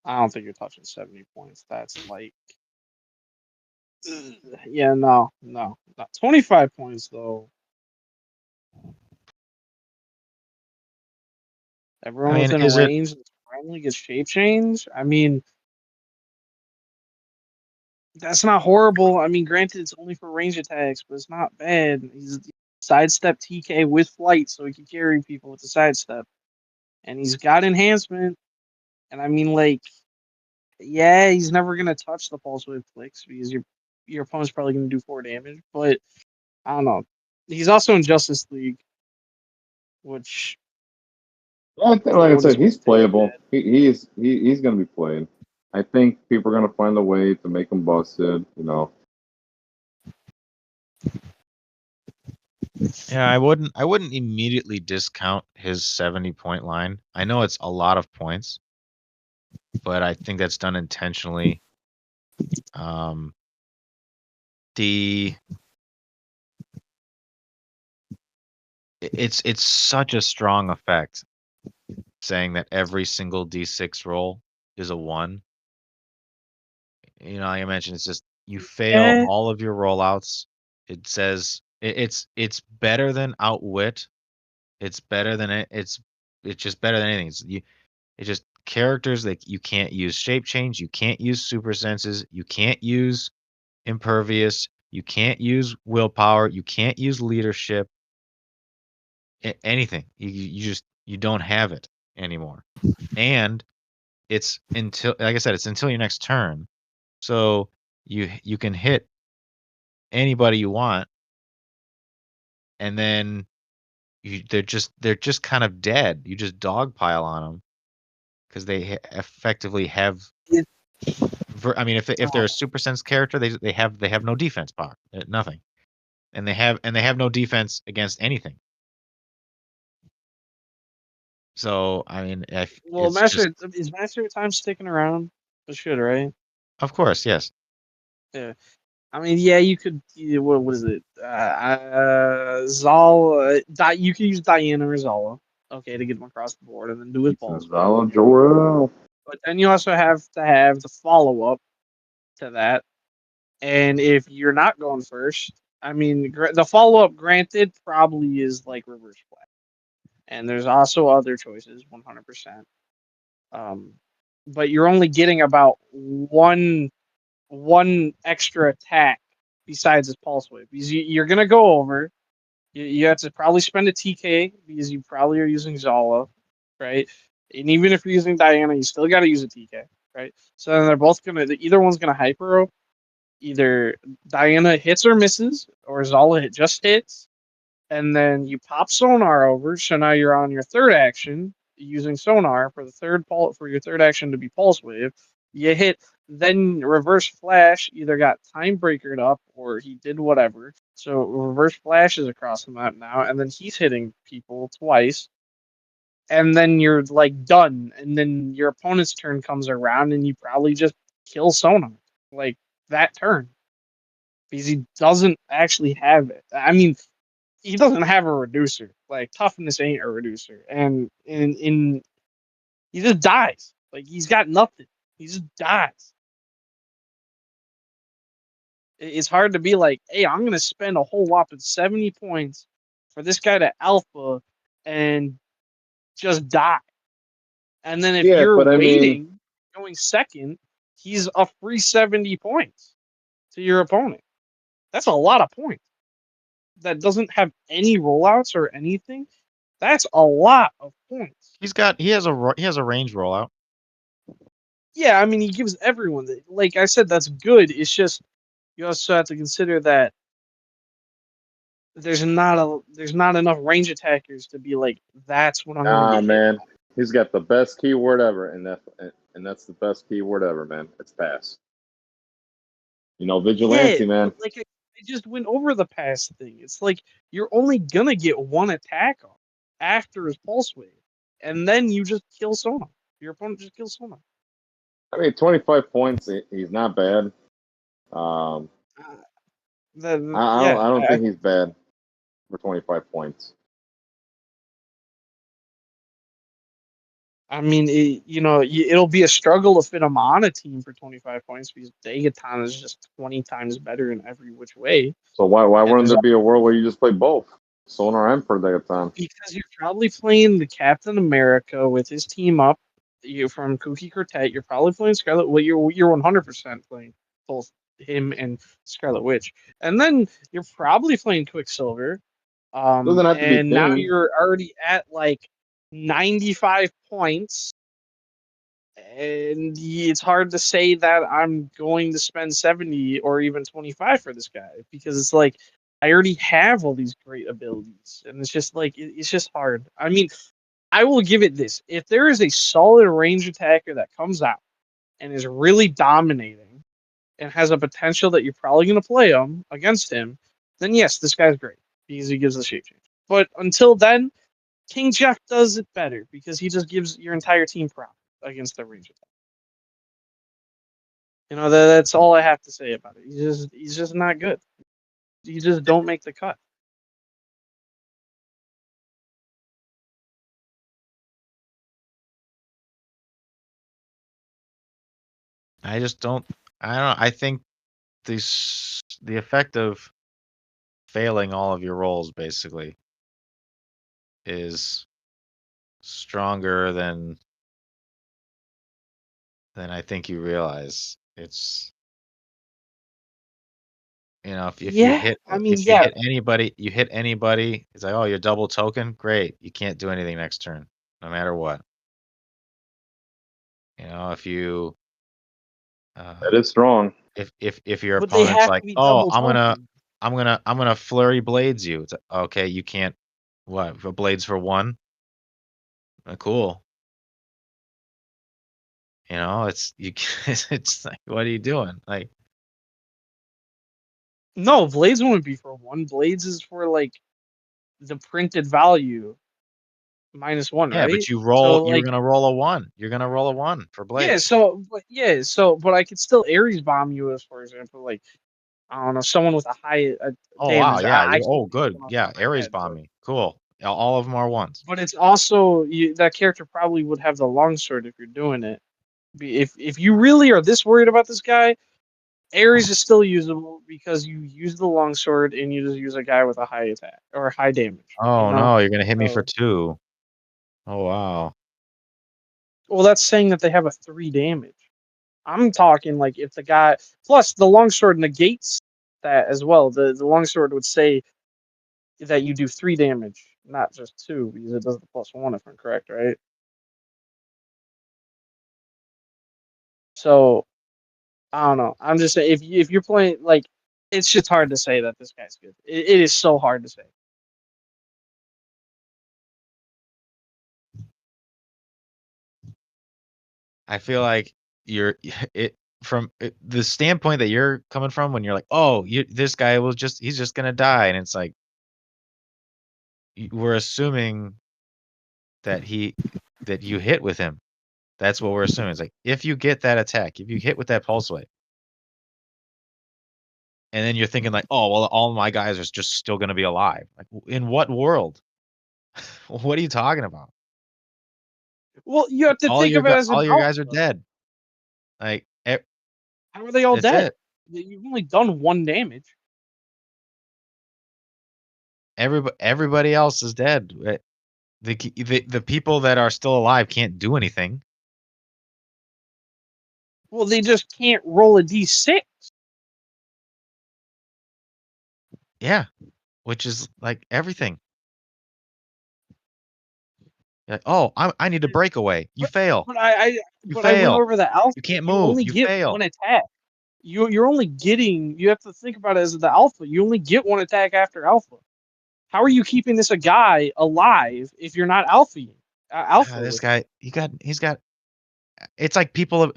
I don't think you're touching 70 points. That's like, yeah, no. 25 points though. Everyone I mean, within is it? range finally gets shape change. I mean, that's not horrible. I mean, granted, it's only for range attacks, but it's not bad. He's sidestep TK with flight, so he can carry people with the sidestep, and he's got enhancement. And I mean, like, yeah, he's never gonna touch the pulse wave clicks because your opponent's probably gonna do 4 damage. But I don't know. He's also in Justice League, which I think, for like I what it's said, he's worth, ain't playable. bad. He's going to be played. I think people are going to find a way to make him busted. You know, Yeah, I wouldn't immediately discount his 70-point line. I know it's a lot of points, but I think that's done intentionally. The it's such a strong effect saying that every single d6 roll is a 1. Like I mentioned, it's just you fail Yeah, all of your rollouts. It says it's better than outwit. It's better than it's just better than anything. It's just characters that you can't use shape change, you can't use super senses, you can't use impervious, you can't use willpower, you can't use leadership, anything. You don't have it anymore. And it's until, like I said, it's until your next turn. So you can hit anybody you want, and then they're just kind of dead. You just dogpile on them because they effectively have. it, I mean, if they're oh, a super sense character, they have no defense power, nothing, and they have no defense against anything. So I mean, well, it's just, Master of Time sticking around? It should, right? of course, yes. Yeah. I mean, yeah, you could. What is it? Zala. You could use Diana or Zala, okay, to get him across the board, and then do his balls with. Zala Jorel. But then you also have to have the follow up to that. And if you're not going first, I mean, the follow up, granted, probably is like reverse flag. And there's also other choices, 100%. Um, but you're only getting about one extra attack besides his pulse wave because you're gonna go over. You have to probably spend a TK because you probably are using Zala, right? And even if you're using Diana, you still got to use a TK, right? So then they're both gonna either one's gonna hyper. Either Diana hits or misses, or Zala just hits, and then you pop Sonar over. So now you're on your third action using Sonar for the for your third action to be Pulse Wave. You hit, then Reverse Flash either got Time Breakered up or he did whatever. So Reverse Flash is across the map now, and then he's hitting people twice. And then you're like done, and then your opponent's turn comes around, and you probably just kill Sonar like that turn because he doesn't actually have it. I mean, he doesn't have a reducer. Like toughness ain't a reducer, and in he just dies. Like he's got nothing. He just dies. It's hard to be like, hey, I'm gonna spend a whole whopping 70 points for this guy to alpha and just die. And then if Yeah, you're but I mean, waiting, going second, he's a free 70 points to your opponent. That's a lot of points. That doesn't have any rollouts or anything. That's a lot of points. He has a range rollout. Yeah, I mean, he gives everyone like I said, that's good. It's just you also have to consider that there's not enough range attackers to be like that's what I'm gonna nah, get hit man. by. He's got the best keyword ever, and that's the best keyword ever, man. It's pass. Yeah, Vigilante, man. but like I just went over the past thing. It's like you're only gonna get one attack off after his pulse wave, and then you just kill Sona. Your opponent just kills Sona. I mean, 25 points. He's not bad. Yeah, I don't think he's bad for 25 points. I mean, it'll be a struggle to fit him on a team for 25 points because Degaton is just 20 times better in every which way. So why And wouldn't there's there be a world where you just play both, Sonar and Per Degaton? because you're probably playing the Captain America with his team up. You from Kuki Quartet. You're probably playing Scarlet. Well, you're 100% playing both him and Scarlet Witch, and then you're probably playing Quicksilver. Doesn't have to be And now him. you're already at like 95 points, and it's hard to say that I'm going to spend 70 or even 25 for this guy because it's like I already have all these great abilities, and it's just like it's just hard. I mean, I will give it this: if there is a solid range attacker that comes out and is really dominating and has a potential that you're probably going to play him against him, then yes, this guy's great because he gives the shape change. But until then, King Jeff does it better because he just gives your entire team prop against the range attack. That's all I have to say about it. He's just not good. You just don't make the cut. I just don't. I don't. I think the effect of failing all of your roles basically is stronger than I think you realize. It's if you Yeah, hit I mean, yeah. you hit anybody. It's like, oh, you're double token. Great, you can't do anything next turn, no matter what. If you That is strong. if your But they opponent's have like, to be oh, double token. I'm gonna flurry blades you. It's like, okay, you can't. What for blades for one? Cool. It's you. It's like, what are you doing? Like, No, Blades wouldn't be for one. Blades is for like the printed value -1, yeah, right? but you roll. So You're like gonna roll a one. You're gonna roll a one for yeah, blades. but I could still Ares bomb you as, for example, like I don't know, someone with a high Oh wow, damage. yeah. I You're can't oh think of good. one off the Yeah, top of my Ares head, bomb me. Cool. All of them are ones. but it's also that character probably would have the longsword if you're doing it. If you really are this worried about this guy, Ares is still usable because you use the longsword and you just use a guy with a high attack or high damage. Oh no, you're gonna hit me for two. Oh wow. Well, that's saying that they have a 3 damage. I'm talking like if the guy plus the longsword negates that as well. The longsword would say that you do 3 damage, not just 2, because it does the +1 if I'm correct, right? So I don't know. I'm just saying if you're playing like it's just hard to say that this guy's good. It is so hard to say. I feel like you're it from the standpoint that you're coming from when you're like, oh, this guy he's just gonna die, and it's like we're assuming that you hit with him. That's what we're assuming. It's like if you get that attack, if you hit with that pulse wave, and then you're thinking like, oh, well, all my guys are just still gonna be alive. Like, in what world? What are you talking about? Well, you have to think of it as an All your guys are alpha. dead. Like, How are they all that's dead? it. You've only done 1 damage. Everybody else is dead. The people that are still alive can't do anything. Well, they just can't roll a d6. Yeah, which is like everything. You're like, oh, I need to break away. You But fail. but I You but I went fail. over the alpha. You can't You move. only You get fail. 1 attack. You're only getting. You have to think about it as the alpha. You only get 1 attack after alpha. How are you keeping this a guy alive if you're not alpha This with him? guy, he's got. It's like people.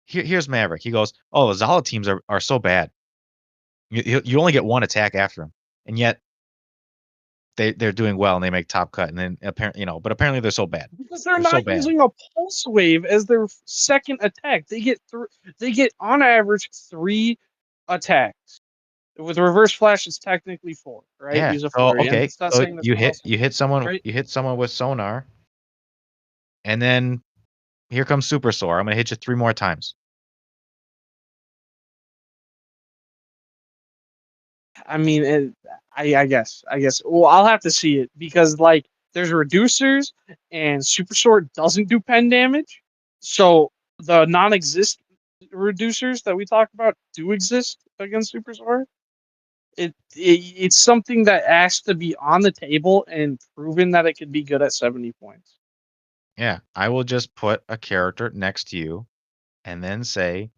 Here's Maverick. He goes, oh, the Zala teams are so bad. You only get 1 attack after him, and yet they're doing well and they make top cut, and then apparently they're so bad. Because they're so not bad. using a pulse wave as their second attack. They get on average 3 attacks. With reverse flash, it's technically 4, right? Yeah. Use a So 4. And okay, it's not so saying that's not also you hit someone right? you hit someone with sonar, and then here comes super soar. I'm gonna hit you 3 more times. I mean, I guess. Well, I'll have to see it because like there's reducers and super sword doesn't do pen damage, so the non-exist reducers that we talk about do exist against super sword. It's something that has to be on the table and proven that it could be good at 70 points. Yeah, I will just put a character next to you, and then say,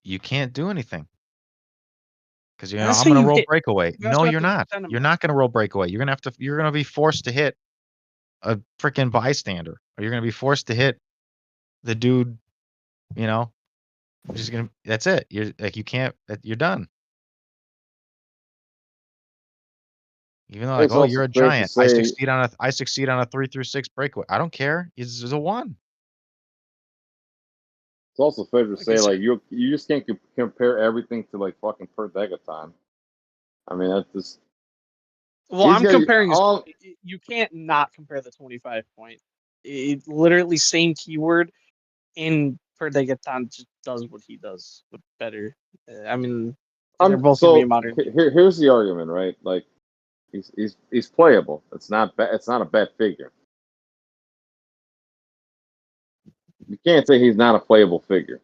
you can't do anything. Because Let's I'm say gonna you roll hit. breakaway. You No, also have you're to not. defend You're him. not gonna roll breakaway. You're gonna be forced to hit a freaking bystander, or you're gonna be forced to hit the dude. Just gonna. That's it. You're like you can't. You're done. Even though like, It's oh, also you're a fair to giant. say, I succeed on a 3 through 6 breakaway. I don't care. It's a 1. it's also fair to Like I say, like said, you just can't compare everything to like fucking Per Degaton. I mean, that's just well, he's I'm got comparing his. all. You can't not compare the 25 point. It literally same keyword in Per Degaton just does what he does, but better. I mean, they're both gonna be So modern day. here's the argument, right? Like he's playable. It's not bad. It's not a bad figure. You can't say he's not a playable figure.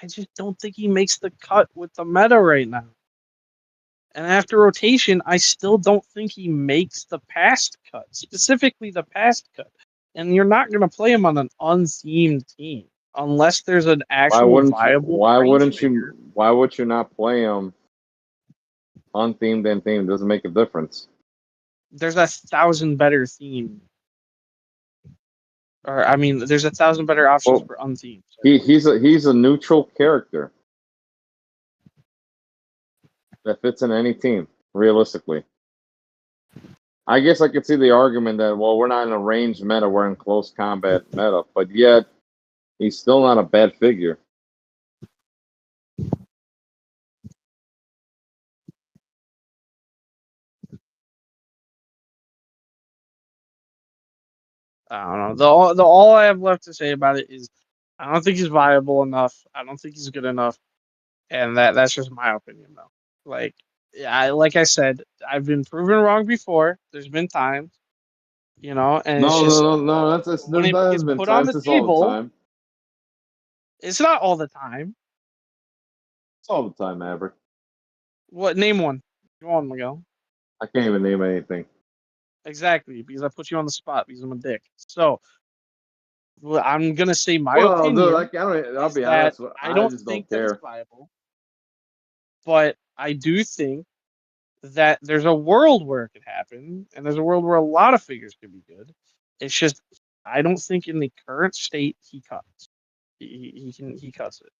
I just don't think he makes the cut with the meta right now. And after rotation, I still don't think he makes the past cut, specifically the past cut. And you're not going to play him on an unthemed team unless there's an Why actual wouldn't you? viable range figure. Why would you not play him unthemed and themed? It doesn't make a difference. There's 1,000 better theme. Or, I mean, there's 1,000 better options Well, for unthemed. he's a neutral character that fits in any team, realistically. I guess I could see the argument that, well, we're not in a ranged meta, we're in close combat meta, but yet he's still not a bad figure. I don't know. The all I have left to say about it is I don't think he's viable enough. I don't think he's good enough. And that's just my opinion though. Like like I said, I've been proven wrong before. There's been times, and it's No, no, just no, no. when it That gets has been put on times. the It's all the table, time. it's not all the time. It's all the time, Maverick. What name one? Go on, Miguel. I can't even name anything. Exactly, because I put you on the spot because I'm a dick. So I'm gonna say my Well, dude, opinion I'll is be that honest. I I don't just think don't that it's care. viable, but I do think that there's a world where it could happen, and there's a world where a lot of figures could be good. It's just I don't think in the current state he cuts. He cuts it,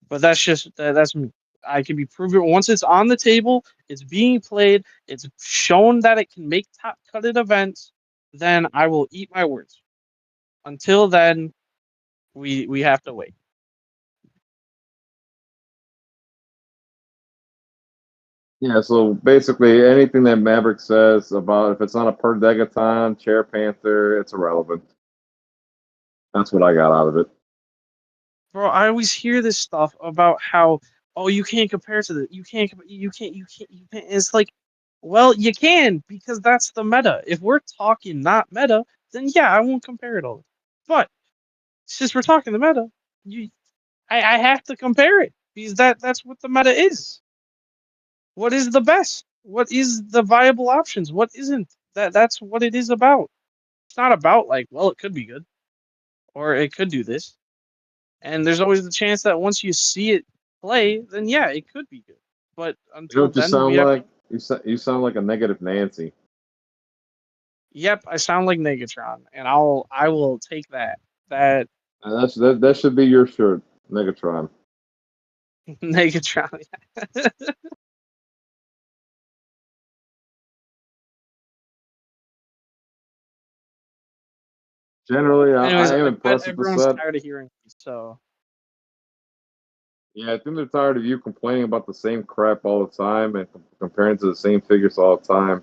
but that's me. I can be proven once it's on the table, it's being played, it's shown that it can make top cutted events. Then I will eat my words. Until then, we have to wait. Yeah, so basically anything that Maverick says about if it's not a Per Degaton, Chair Panther, it's irrelevant. That's what I got out of it. Bro, I always hear this stuff about how you can't compare to the you can't. It's like, well, you can because that's the meta. If we're talking not meta, then yeah, I won't compare it all. But since we're talking the meta, I have to compare it because that's what the meta is. What is the best? What is the viable options? What isn't? That's what it is about. It's not about like, well, it could be good or it could do this. And there's always the chance that once you see it play, then yeah, it could be good. But You know until what you then, we sound have. like? You sound like a negative Nancy. Yep, I sound like Negatron, and I will take that. That And that should be your shirt, Megatron. Negatron. Generally, Anyways, I am I bet impressed with the everyone's set. tired of hearing these, so Yeah, I think they're tired of you complaining about the same crap all the time and comparing to the same figures all the time.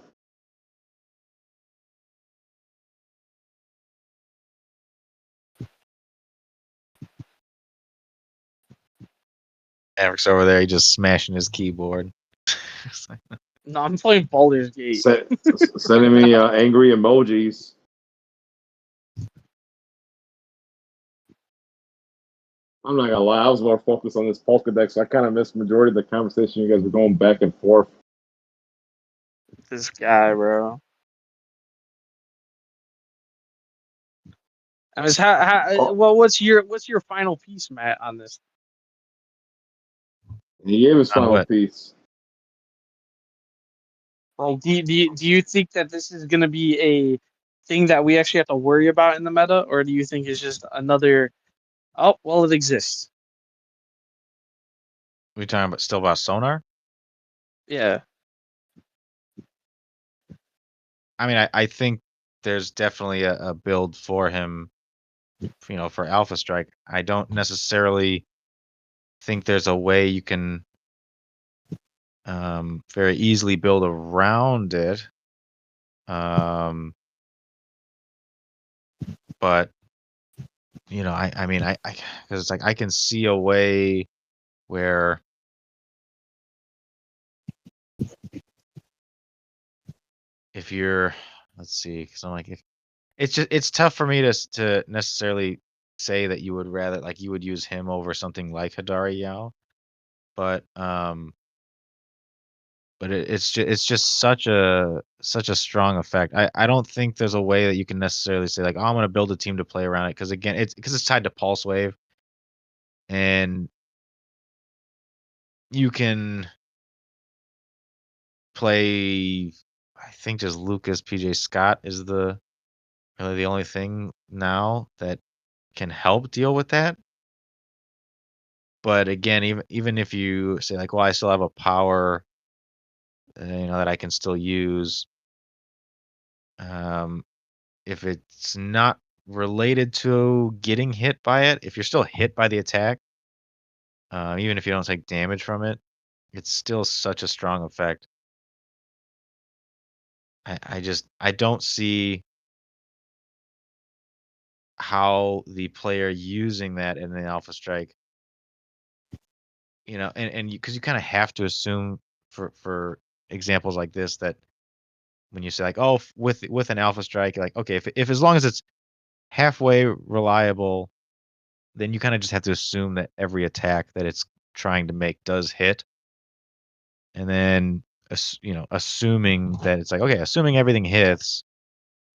Maverick's over there, he just smashing his keyboard. It's like, no, I'm playing Baldur's Gate. Sending me angry emojis. I'm not gonna lie, I was more focused on this polka deck, so I kind of missed majority of the conversation. You guys were going back and forth. This guy, bro. I was Oh, well. What's your final piece, Matt, on this? he gave his on final what? piece. Like, do you think that this is gonna be a thing that we actually have to worry about in the meta, or do you think it's just another? Oh, well, it exists. We talking about still about Sonar? Yeah. I mean, I think there's definitely a build for him, for Alpha Strike. I don't necessarily think there's a way you can very easily build around it. But I mean, because it's like I can see a way where if you're, let's see, because I'm like, if it's tough for me to necessarily say that you would rather like you would use him over something like Hadari Yao, but it's just such a strong effect. I don't think there's a way that you can necessarily say like, oh, I'm going to build a team to play around it because again, it's tied to Pulse Wave, and you can play. I think just Lucas PJ Scott is really the only thing now that can help deal with that. But again, even if you say like, well, I still have a power, that I can still use. Um, if it's not related to getting hit by it, if you're still hit by the attack, even if you don't take damage from it, it's still such a strong effect. I don't see how the player using that in the Alpha Strike, and because you kind of have to assume for examples like this that when you say like, oh, with an Alpha Strike, like, okay, if as long as it's halfway reliable, then you kind of just have to assume that every attack that it's trying to make does hit, and then assuming that it's like, okay, assuming everything hits,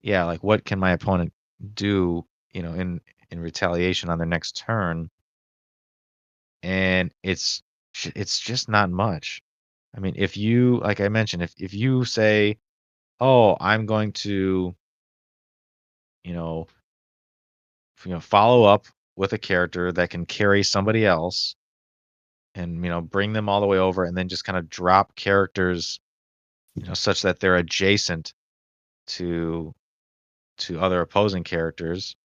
yeah, like what can my opponent do, in retaliation on their next turn, and it's just not much. I mean, if you, like I mentioned, if you say, oh, I'm going to, you know, follow up with a character that can carry somebody else and bring them all the way over and then just kind of drop characters such that they're adjacent to other opposing characters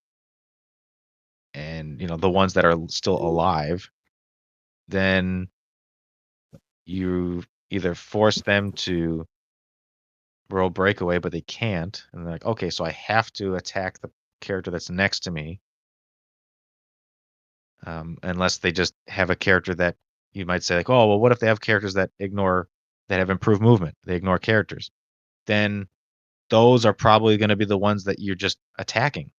and the ones that are still alive, then you either force them to roll breakaway but they can't, and they're like, okay, so I have to attack the character that's next to me, unless they just have a character that you might say like, oh, well, what if they have characters that have improved movement, they ignore characters, then those are probably going to be the ones that you're just attacking.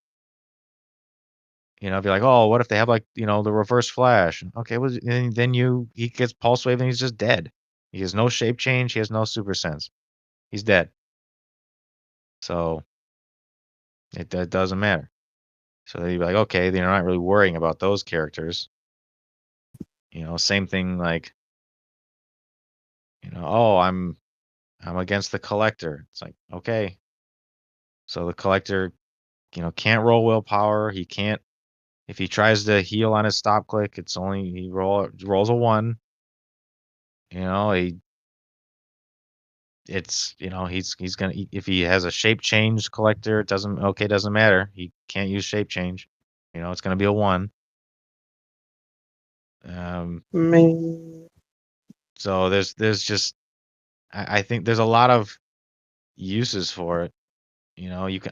If you're like, oh, what if they have like, the reverse flash? Okay, well, then he gets pulse wave and he's just dead. He has no shape change. He has no super sense. He's dead. So it doesn't matter. So they'd be like, okay, they're not really worrying about those characters. Same thing like, oh, I'm against the collector. It's like, okay. So the collector, can't roll willpower. He can't, if he tries to heal on his stop click, it's only he rolls a 1. He it's he's gonna, if he has a shape change collector, it doesn't matter. He can't use shape change. It's gonna be a 1. Man. So there's just I think there's a lot of uses for it.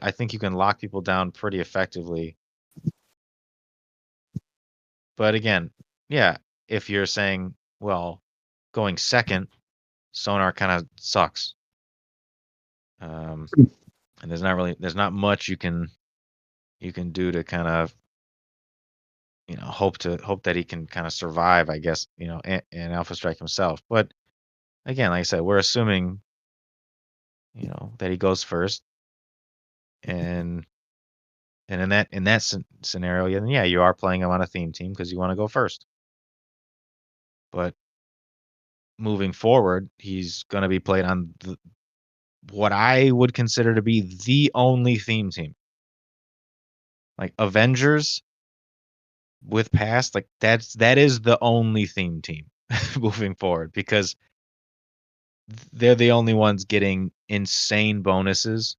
I think you can lock people down pretty effectively. But again, yeah, if you're saying, well, going second, Sonar kind of sucks. And there's not much you can do to kind of hope that he can kind of survive, I guess, and Alpha Strike himself. But again, like I said, we're assuming that he goes first, and in that scenario, then yeah, you are playing him on a theme team because you want to go first. But moving forward, he's going to be played on what I would consider to be the only theme team. Like Avengers with past, like that is the only theme team moving forward, because they're the only ones getting insane bonuses,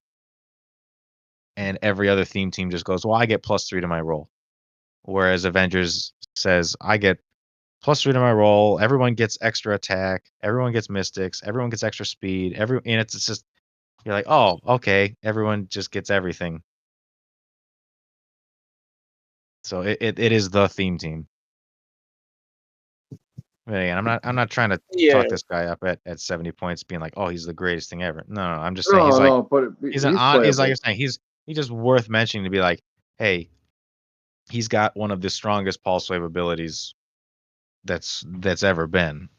and every other theme team just goes, well, I get +3 to my roll. Whereas Avengers says, I get +3 to my roll. Everyone gets extra attack. Everyone gets mystics. Everyone gets extra speed. And it's just, you're like, oh, okay. Everyone just gets everything. So it is the theme team. But again, I'm not trying to talk this guy up at 70 points, being like, oh, he's the greatest thing ever. No, I'm just saying No, but he's he's like playable. you're saying, he's just worth mentioning to be like, hey, he's got one of the strongest pulse wave abilities that's ever been.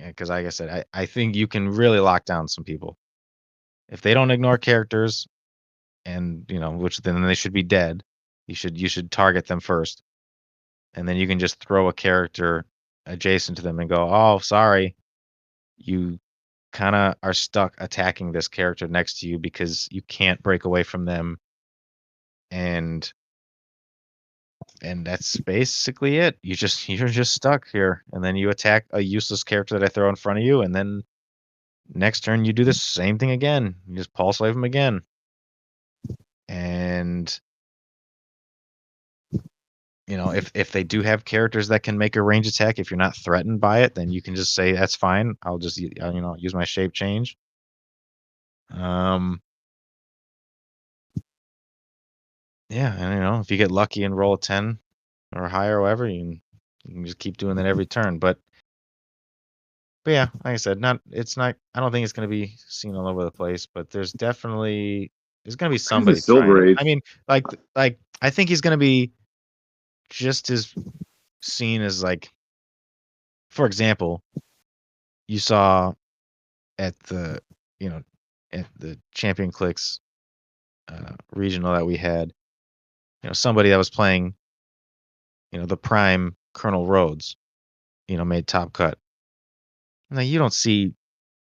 Because like I said, I think you can really lock down some people if they don't ignore characters, and which then they should be dead. You should target them first, and then you can just throw a character adjacent to them and go, oh, sorry, you kind of are stuck attacking this character next to you because you can't break away from them, and that's basically it. You're just stuck here, and then you attack a useless character that I throw in front of you, and then next turn you do the same thing again. You just pulse wave them again, and if they do have characters that can make a range attack, if you're not threatened by it, then you can just say that's fine. I'll just use my shape change. Yeah, and if you get lucky and roll a 10 or higher or whatever, you can just keep doing that every turn. But yeah, like I said, I don't think it's going to be seen all over the place, but there's going to be somebody He's a Silver trying it. Age. I mean, like I think he's going to be just as seen as, like, for example, you saw at the at the Champion Clicks regional that we had, somebody that was playing the prime Colonel Rhodes, made top cut. Now you don't see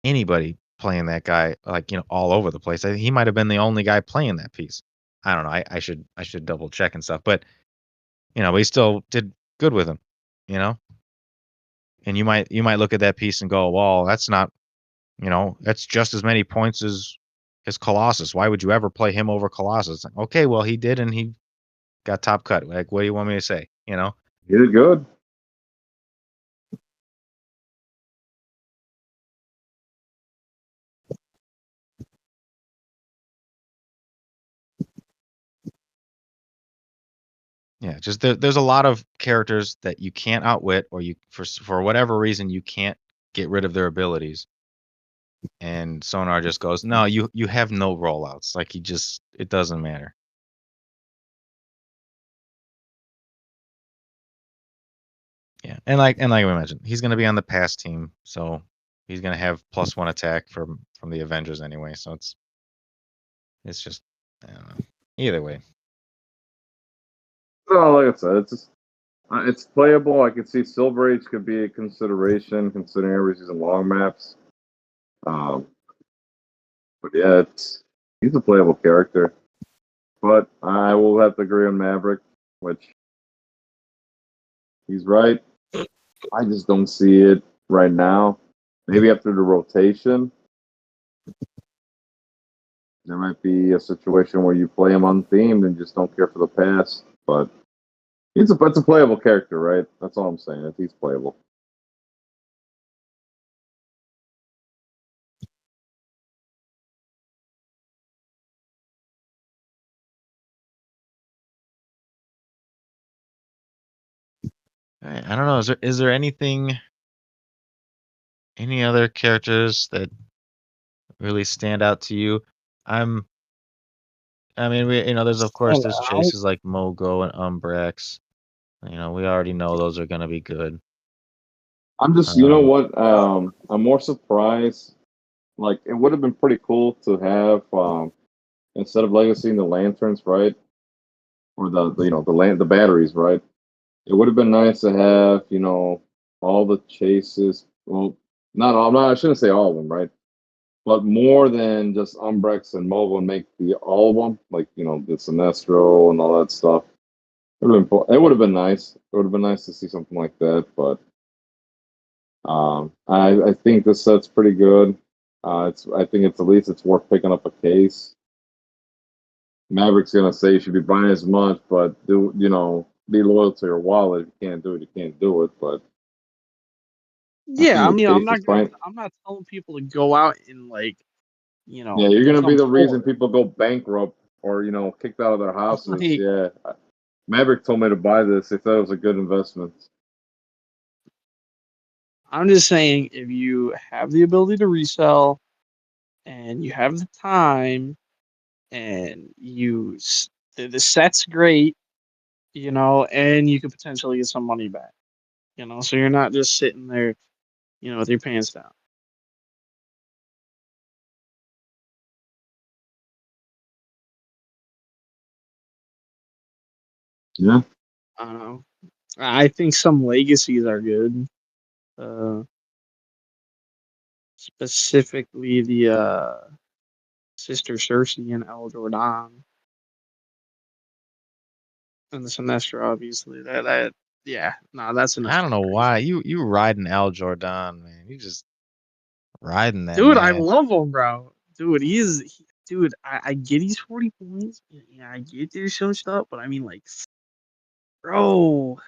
anybody playing that guy, like, all over the place. He might have been the only guy playing that piece. I don't know. I should double check and stuff, but we still did good with him, you know. And you might look at that piece and go, well, that's not, that's just as many points as Colossus. Why would you ever play him over Colossus? Like, okay, well, he did, and he got top cut. Like, what do you want me to say? He did good. Yeah, just there's a lot of characters that you can't outwit, or you for whatever reason you can't get rid of their abilities. And Sonar just goes, no, you have no rollouts. Like, it doesn't matter. Yeah, and like we mentioned, he's gonna be on the pass team, so he's gonna have +1 attack from the Avengers anyway. So it's just, I don't know. Either way. No, like I said, it's playable. I can see Silver Age could be a consideration, considering everybody's using long maps. But yeah, he's a playable character. But I will have to agree on Maverick, which he's right. I just don't see it right now. Maybe after the rotation, There might be a situation where you play him unthemed and just don't care for the past, but it's a playable character, right? That's all I'm saying. He's playable. I don't know. Is there anything, any other characters that really stand out to you? I mean, there's of course Stand there's out. chases like Mogo and Umbrex. We already know those are gonna be good. I'm just, you know Um, what? I'm more surprised. Like, it would have been pretty cool to have instead of Legacy and the lanterns, right? Or the batteries, right? It would have been nice to have, all the chases. Well, not all. I shouldn't say all of them, right? But more than just Umbrex and Mobile and make the all of them, like the Sinestro and all that stuff. It would have been nice. It would have been nice to see something like that. But I think this set's pretty good. I think it's at least it's worth picking up a case. Maverick's gonna say you should be buying as much, but be loyal to your wallet. If you can't do it, you can't do it. But I Yeah, I think mean, a case is fine. I'm not telling people to go out and Yeah, you're gonna be become the reason poor. people go bankrupt or kicked out of their houses. Like, Yeah, Maverick told me to buy this. He thought it was a good investment. I'm just saying, if you have the ability to resell and you have the time and the set's great, and you could potentially get some money back, so you're not just sitting there, with your pants down. Yeah, I don't know. I think some legacies are good. Uh, Specifically the Sister Cersei and El Jordan and the Sinestro, obviously. Yeah, no, that's an I don't extreme know crazy. why you riding Al Jordan, man. You just riding that Dude, I man. love him, bro. Dude, dude, I get he's 40 points. Yeah, I get there's some stuff, but I mean, like, bro,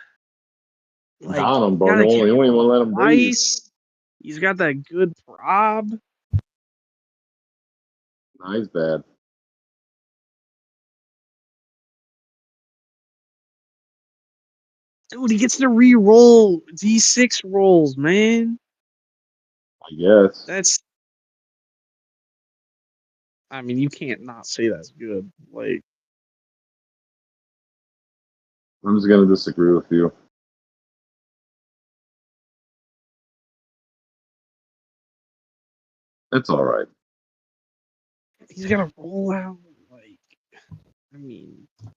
like, got him, he bro. got to He kill won't even let him breathe. twice. He's got that good prob. Nah, he's bad. Dude, he gets to re-roll D6 rolls, man. I guess. That's, I mean, you can't not say that's good. Like, I'm just gonna disagree with you. It's all right. he's got to roll out. Like, I mean, he's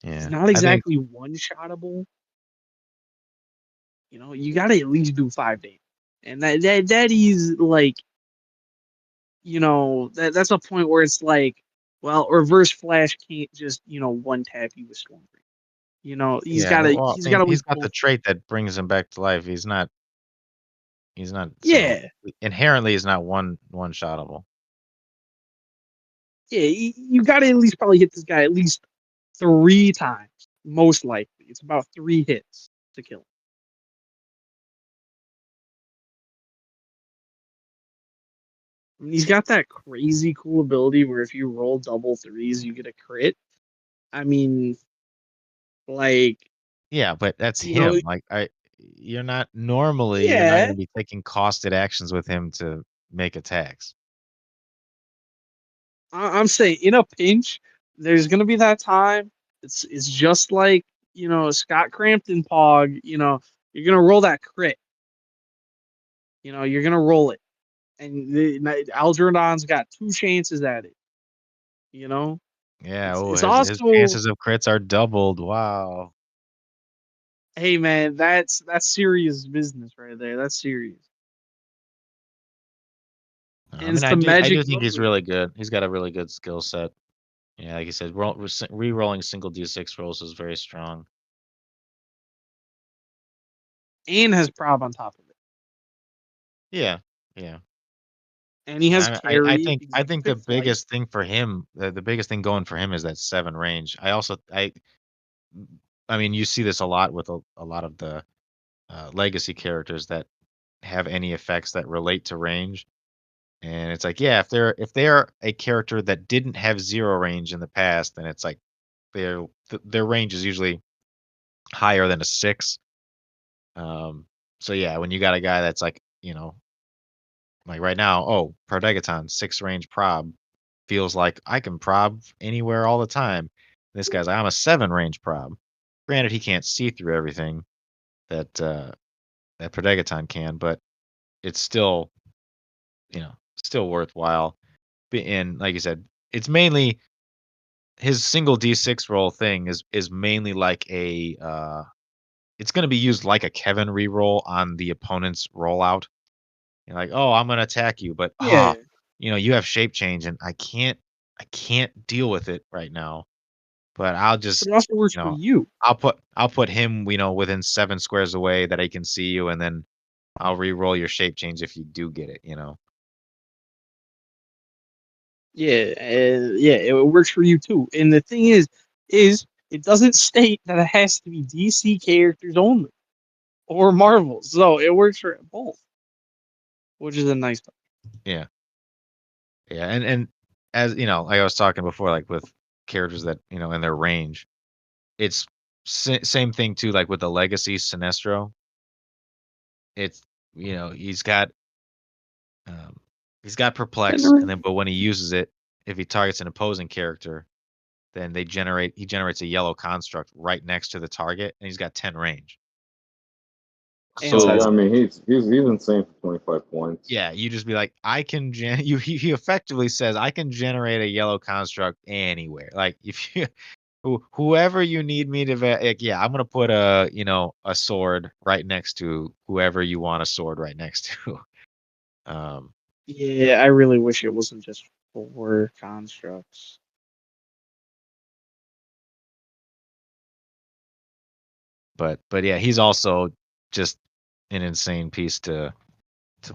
Yeah, not I think. exactly one-shottable. You got to at least do 5 days. And that is like, that's a point where it's like, well, Reverse Flash can't just, one tap you with Storm. He's Yeah, got to well, he's I got mean, to at he's least got pull. the trait that brings him back to life. He's not so Yeah, inherently he's not one shottable. yeah. You got to at least probably hit this guy at least 3 times, most likely. It's about 3 hits to kill him. I mean, he's got that crazy cool ability where if you roll double threes, you get a crit. I mean, like, Yeah, but that's you know, him. Like you're not yeah. gonna be taking costed actions with him to make attacks. I'm saying in a pinch, there's gonna be that time. It's just like Scott Crampton Pog. You're gonna roll that crit. You're gonna roll it, and Algernon's got 2 chances at it. You know, Yeah, it's oh, it's his also, chances of crits are doubled. Wow. hey man, that's serious business right there. That's serious, I and mean, it's the I magic do think he's number, really good. He's got a really good skill set. Yeah, like you said, re-rolling single D6 rolls is very strong. and has prob on top of it. Yeah, yeah. and he has Yeah, carry. He's I got think the quick flight. biggest thing for him, the biggest thing going for him is that 7 range. I mean, you see this a lot with a lot of the legacy characters that have any effects that relate to range. And it's like, yeah, if they're a character that didn't have 0 range in the past, then it's like their range is usually higher than a 6. Um, so yeah, when you got a guy that's like, like right now, oh, Per Degaton, 6 range prob feels like I can prob anywhere all the time. This guy's like, I'm a 7 range prob. Granted, he can't see through everything that Per Degaton can, but it's still, still worthwhile. And like you said, it's mainly his single D6 roll thing is mainly like it's going to be used like a Kevin reroll on the opponent's rollout. You're like, oh, I'm gonna attack you, but Yeah, you have shape change, and I can't deal with it right now. But I'll but just, it also works you for know, you. I'll put him, within 7 squares away that I can see you, and then I'll re-roll your shape change if you do get it. Yeah, yeah, it works for you too. And the thing is it doesn't state that it has to be DC characters only or Marvel, so it works for both, which is a nice touch. Yeah, yeah, and as like I was talking before, like with characters that in their range, it's same thing too. Like with the Legacy Sinestro, it's Um, he's got perplex, and then but when he uses it, if he targets an opposing character, then he generates a yellow construct right next to the target, and he's got 10 range. And So So yeah, I sidestep. mean he's insane for 25 points. yeah, you just be like, I can he effectively says I can generate a yellow construct anywhere. Like if you whoever you need me to like, yeah, I'm gonna put a sword right next to whoever you want a sword right next to. Um, Yeah, I really wish it wasn't just 4 constructs. but yeah, he's also just an insane piece to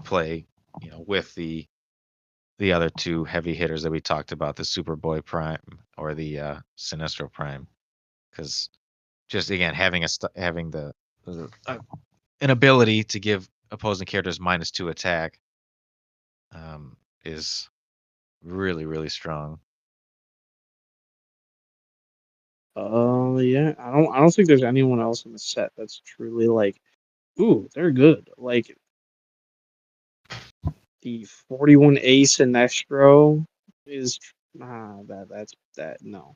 play, with the other 2 heavy hitters that we talked about, the Superboy Prime or the Sinestro Prime, because just again having an ability to give opposing characters -2 attack is really really strong. Yeah, I don't think there's anyone else in the set that's truly like, ooh, they're good. Like the 41A Sinestro is that's no.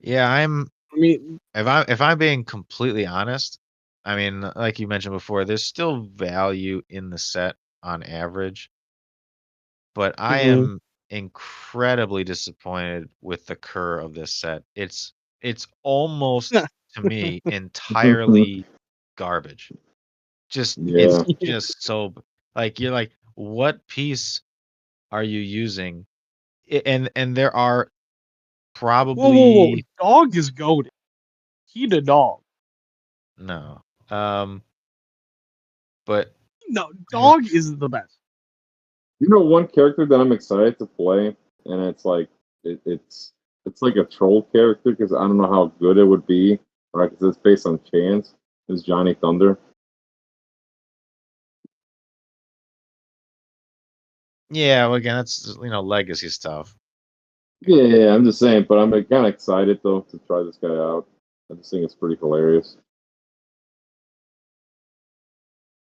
Yeah, I mean, if I'm being completely honest, I mean, like you mentioned before, there's still value in the set on average. But I mhm. am incredibly disappointed with the Kerr of this set. It's almost, to me, entirely garbage. Just it's Yeah. just so like, you're like, "What piece are you using?" And there are Whoa! probably Dog is goaded. He the dog. no. But No, I dog is the best. You know one character that I'm excited to play, and it's like it's like a troll character because I don't know how good it would be, right? Because it's based on chance. Is Johnny Thunder? yeah, well, again, that's, legacy stuff. Yeah, I'm just saying, but I'm kind of excited though to try this guy out. I just think it's pretty hilarious.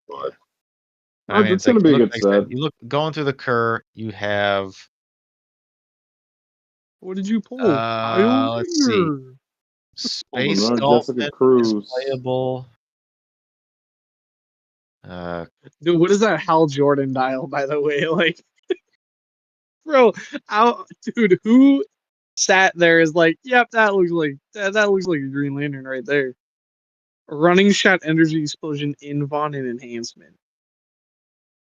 Yeah. But I mean, it's it's like gonna you be a look good like I said, set. you look going through the Kerr, you have What did you pull? let's see. Highlander. Hold on, Space another Jessica Dolphin is Cruz. playable. Uh, Dude, what is that Hal Jordan dial, by the way? Like, bro, dude, who sat there is like, yep, that looks like a Green Lantern right there. Running shot energy explosion in Vaughn and enhancement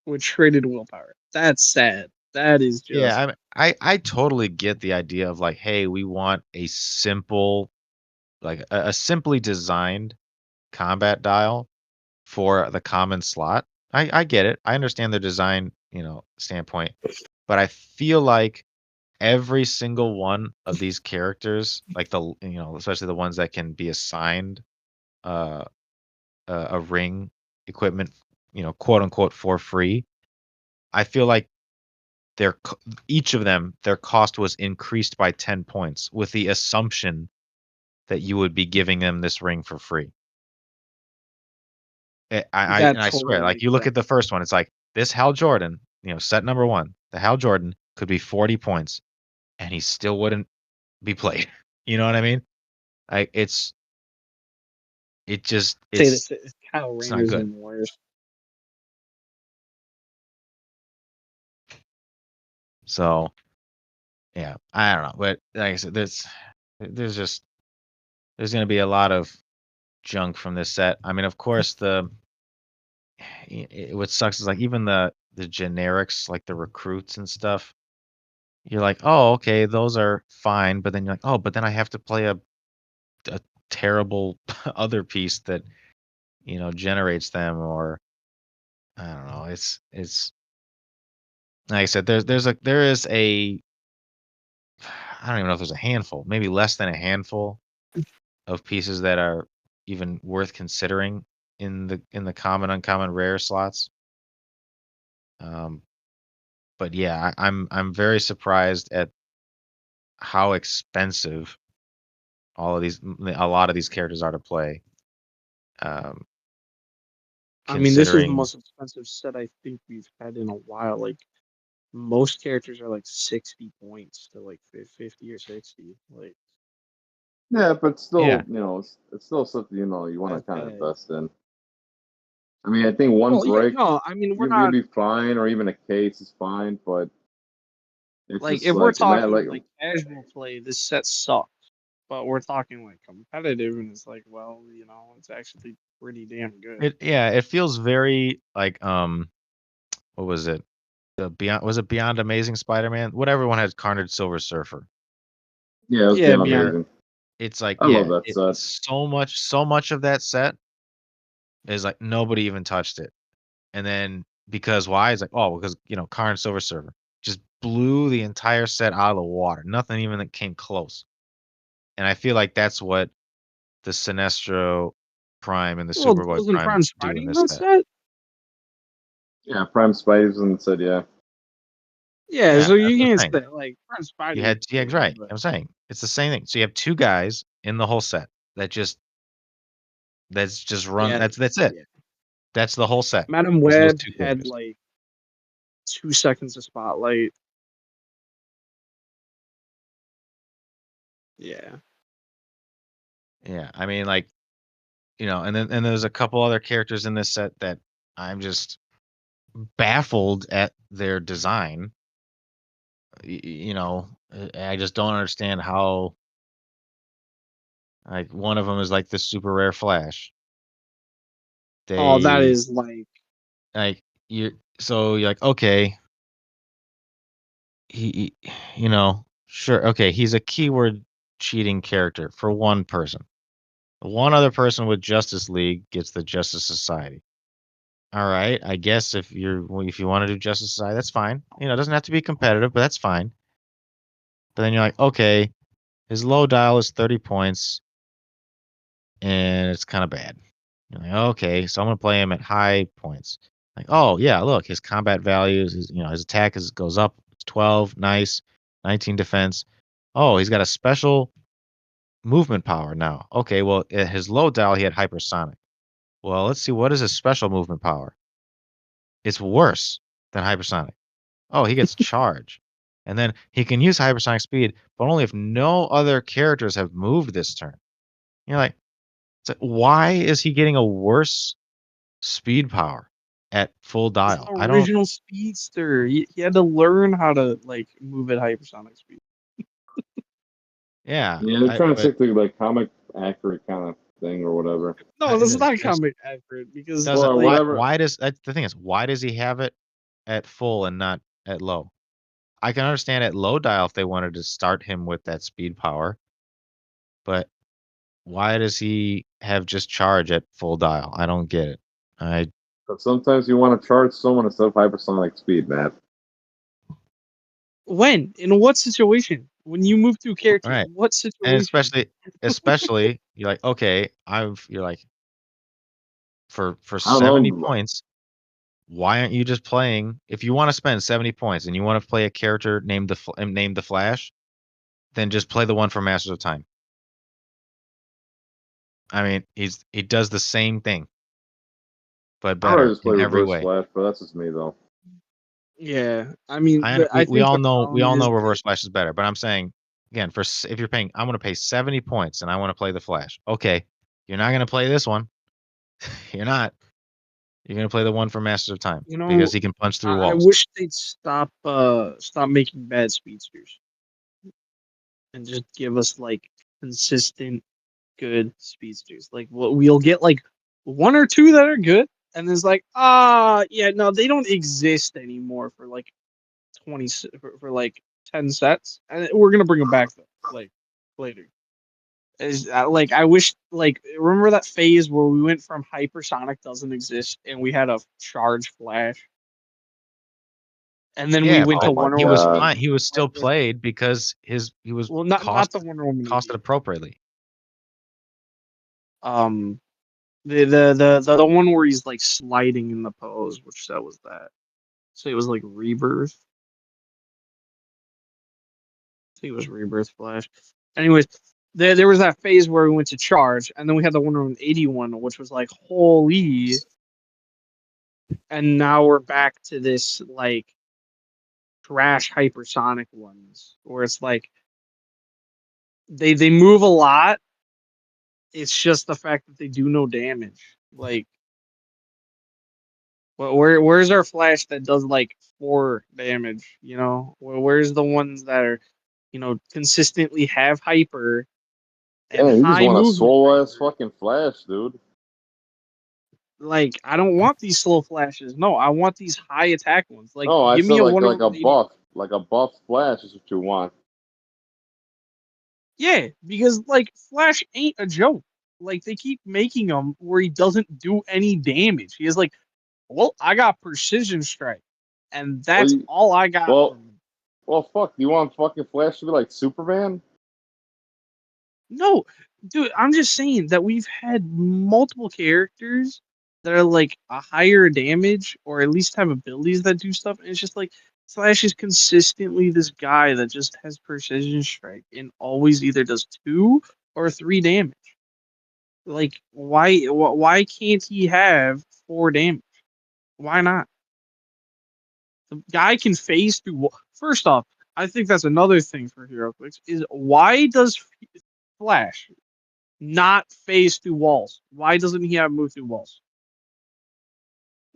with traded willpower. That's sad. That is just yeah, I totally get the idea of like, hey, we want a simple, like a simply designed combat dial for the common slot. I get it. I understand the design, standpoint, but I feel like every single one of these characters, like especially the ones that can be assigned uh, a ring equipment, quote unquote for free. I feel like each of them, their cost was increased by 10 points with the assumption that you would be giving them this ring for free. That I swear, totally like makes you look sense. at the first one, it's like this Hal Jordan, set number 1, the Hal Jordan could be 40 points and he still wouldn't be played. You know what I mean? Like Say this, Kyle it's not Rayner's good. even worse. So yeah, I don't know, but like I said, there's going to be a lot of junk from this set. I mean, of course, what sucks is like even the generics, like the recruits and stuff. You're like, oh, okay, those are fine, but then you're like, oh, but then I have to play a terrible other piece that generates them, or I don't know. It's like I said, there is a I don't even know if there's a handful, maybe less than a handful of pieces that are even worth considering in the common, uncommon, rare slots. Um, but yeah, I'm very surprised at how expensive a lot of these characters are to play. Um, I mean, this is the considering, most expensive set I think we've had in a while. Like most characters are like 60 points to like 50 or 60. Like Yeah, but yeah, still, it's still something you want to that's kind of bad. invest in. I mean, I think one Well, yeah, break no, I mean we're you'll not be fine, or even a case is fine, but it's like just if we're like in that talking like like casual play, this set sucks. But we're talking like competitive, and it's like, well, it's actually pretty damn good. it feels very like what was it? The Beyond was it Beyond Amazing Spider-Man? Whatever one had Carnage Silver Surfer. yeah, it was Yeah, beyond beyond. Where amazing. it's like, I love yeah, that set. so much of that set is like nobody even touched it. And then because why? It's like, oh, because Carnage Silver Surfer just blew the entire set out of the water. Nothing even that came close. And I feel like that's what the Sinestro Prime and the Well, Superboy wasn't Prime Prime do in Spidey in this that set. set? Yeah, Prime Spies and said yeah. Yeah, Yeah, so that's you what can't I'm saying. say like Prime You Spidey was had yeah, cool, right. but I'm saying it's the same thing. So you have two guys in the whole set that's just run. yeah, That's it. yeah. That's the whole set. Madam Is those Web two had characters. like 2 seconds of spotlight. Yeah. Yeah, I mean, like and there's a couple other characters in this set that I'm just baffled at their design. I just don't understand how. Like one of them is like the super rare Flash. Oh, that They is like like you're like, okay, sure, okay, he's a keyword cheating character for one person. One other person with Justice League gets the Justice Society. All right, I guess if you want to do Justice Society, that's fine. It doesn't have to be competitive, but that's fine. But then you're like, okay, his low dial is 30 points, and it's kind of bad. You're like, okay, so I'm gonna play him at high points. Like, oh yeah, look, his combat values, his attack goes up. It's 12, nice, 19 defense. Oh, he's got a special movement power now. Okay, well, at his low dial, he had hypersonic. Well, let's see, what is his special movement power? It's worse than hypersonic. Oh, he gets charge. And then he can use hypersonic speed, but only if no other characters have moved this turn. You're like, why is he getting a worse speed power at full he's dial? the I don't. original speedster. He had to learn how to like move at hypersonic speed. Yeah, Yeah, they're trying to stick to like comic accurate kind of thing or whatever. No, this is not This comic accurate because doesn't. Or like whatever. Why does the thing is? Why does he have it at full and not at low? I can understand at low dial if they wanted to start him with that speed power, but why does he have just charge at full dial? I don't get it. I But sometimes you want to charge someone instead of hypersonic speed, man. When? In what situation? When you move through character, Right. what And situation? especially you're like, okay, you're like for I don't 70 know. points, why aren't you just playing? If you want to spend 70 points and you want to play a character named the Flash, then just play the one from Masters of Time. I mean, he does the same thing, but I'd better just play in every Reverse way. Flash, but that's just me though. Yeah, I mean, We, I we think all the know problem is Reverse Flash is better, but I'm saying again, if you're paying, I'm going to pay 70 points and I want to play the Flash. Okay, you're not going to play this one. You're not. You're going to play the one from Masters of Time because he can punch through I walls. wish they'd stop making bad speedsters and just give us like consistent good speedsters. Like we'll get like one or two that are good, and there's like yeah, no, they don't exist anymore for like 20 for like 10 sets, and we're gonna bring them back though, like later. Is like I wish like remember that phase where we went from hypersonic doesn't exist and we had a charge flash, and then we Yeah, went Oh to but my Wonder he Woman was god. fine. 80. He was still Like, played because he was well, not the Wonder Woman costed 80. appropriately. Um, the one where he's like sliding in the pose, which that was that. So it was like Rebirth. I think it was Rebirth Flash. Anyways, there was that phase where we went to charge, and then we had the Wonder Woman 81, which was like holy. And now we're back to this like trash hypersonic ones, where it's like they move a lot. It's just the fact that they do no damage. Like, where's our Flash that does like 4 damage? You know, where's the ones that are, consistently have hyper and Damn, you just high want a movement swole ass hyper? fucking Flash, dude. Like, I don't want these slow flashes. No, I want these high attack ones. Like, No, I give said me a like Wonder like a Woman 80. buff Flash is what you want. Yeah, because like Flash ain't a joke. Like they keep making him where he doesn't do any damage. He is like, well, I got precision strike, and Well, that's all I got well, from him. well, fuck. You want fucking Flash to be like Superman? No, dude, I'm just saying that we've had multiple characters that are like a higher damage or at least have abilities that do stuff, and it's just like Flash is consistently this guy that just has precision strike and always either does 2 or 3 damage. Like, why can't he have 4 damage? Why not? The guy can phase through. First off, I think that's another thing for HeroClix is why does Flash not phase through walls? Why doesn't he have move through walls?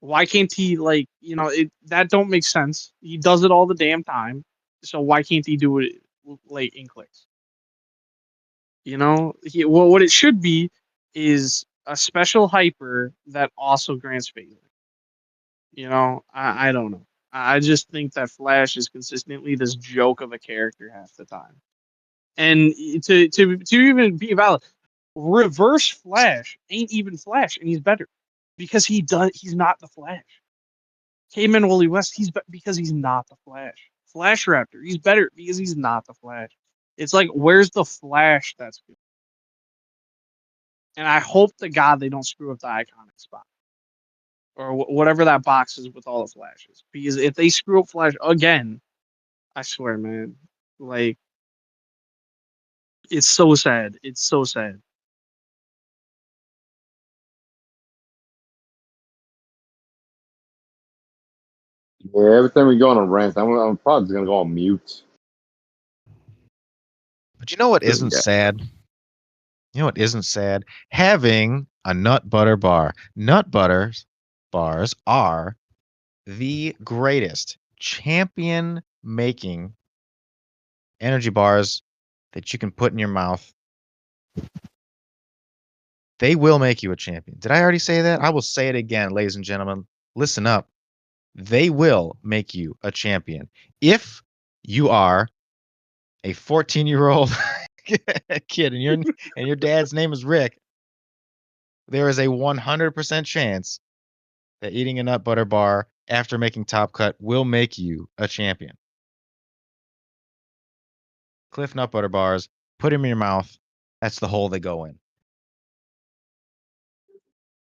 Why can't he that don't make sense. He does it all the damn time. So why can't he do it like in clicks? What it should be is a special hyper that also grants phasing. I don't know. I just think that Flash is consistently this joke of a character half the time. And to even be valid, Reverse Flash ain't even Flash, and he's better because he's not the Flash. Cayman Wooly West, because he's not the Flash. Flash Raptor, he's better because he's not the Flash. It's like, where's the Flash that's good? And I hope to God they don't screw up the iconic spot or whatever that box is with all the flashes. Because if they screw up Flash again, I swear, man, like it's so sad. It's so sad. Yeah, every time we go on a rant, I'm probably just gonna go on mute. But you know what isn't Yeah. sad? You know what isn't sad? Having a nut butter bar. Nut butters bars are the greatest champion making energy bars that you can put in your mouth. They will make you a champion. Did I already say that? I will say it again, ladies and gentlemen. Listen up. They will make you a champion. If you are a 14-year-old kid and your dad's name is Rick, there is a 100% chance that eating a nut butter bar after making Top Cut will make you a champion. Cliff nut butter bars, put them in your mouth. That's the hole they go in.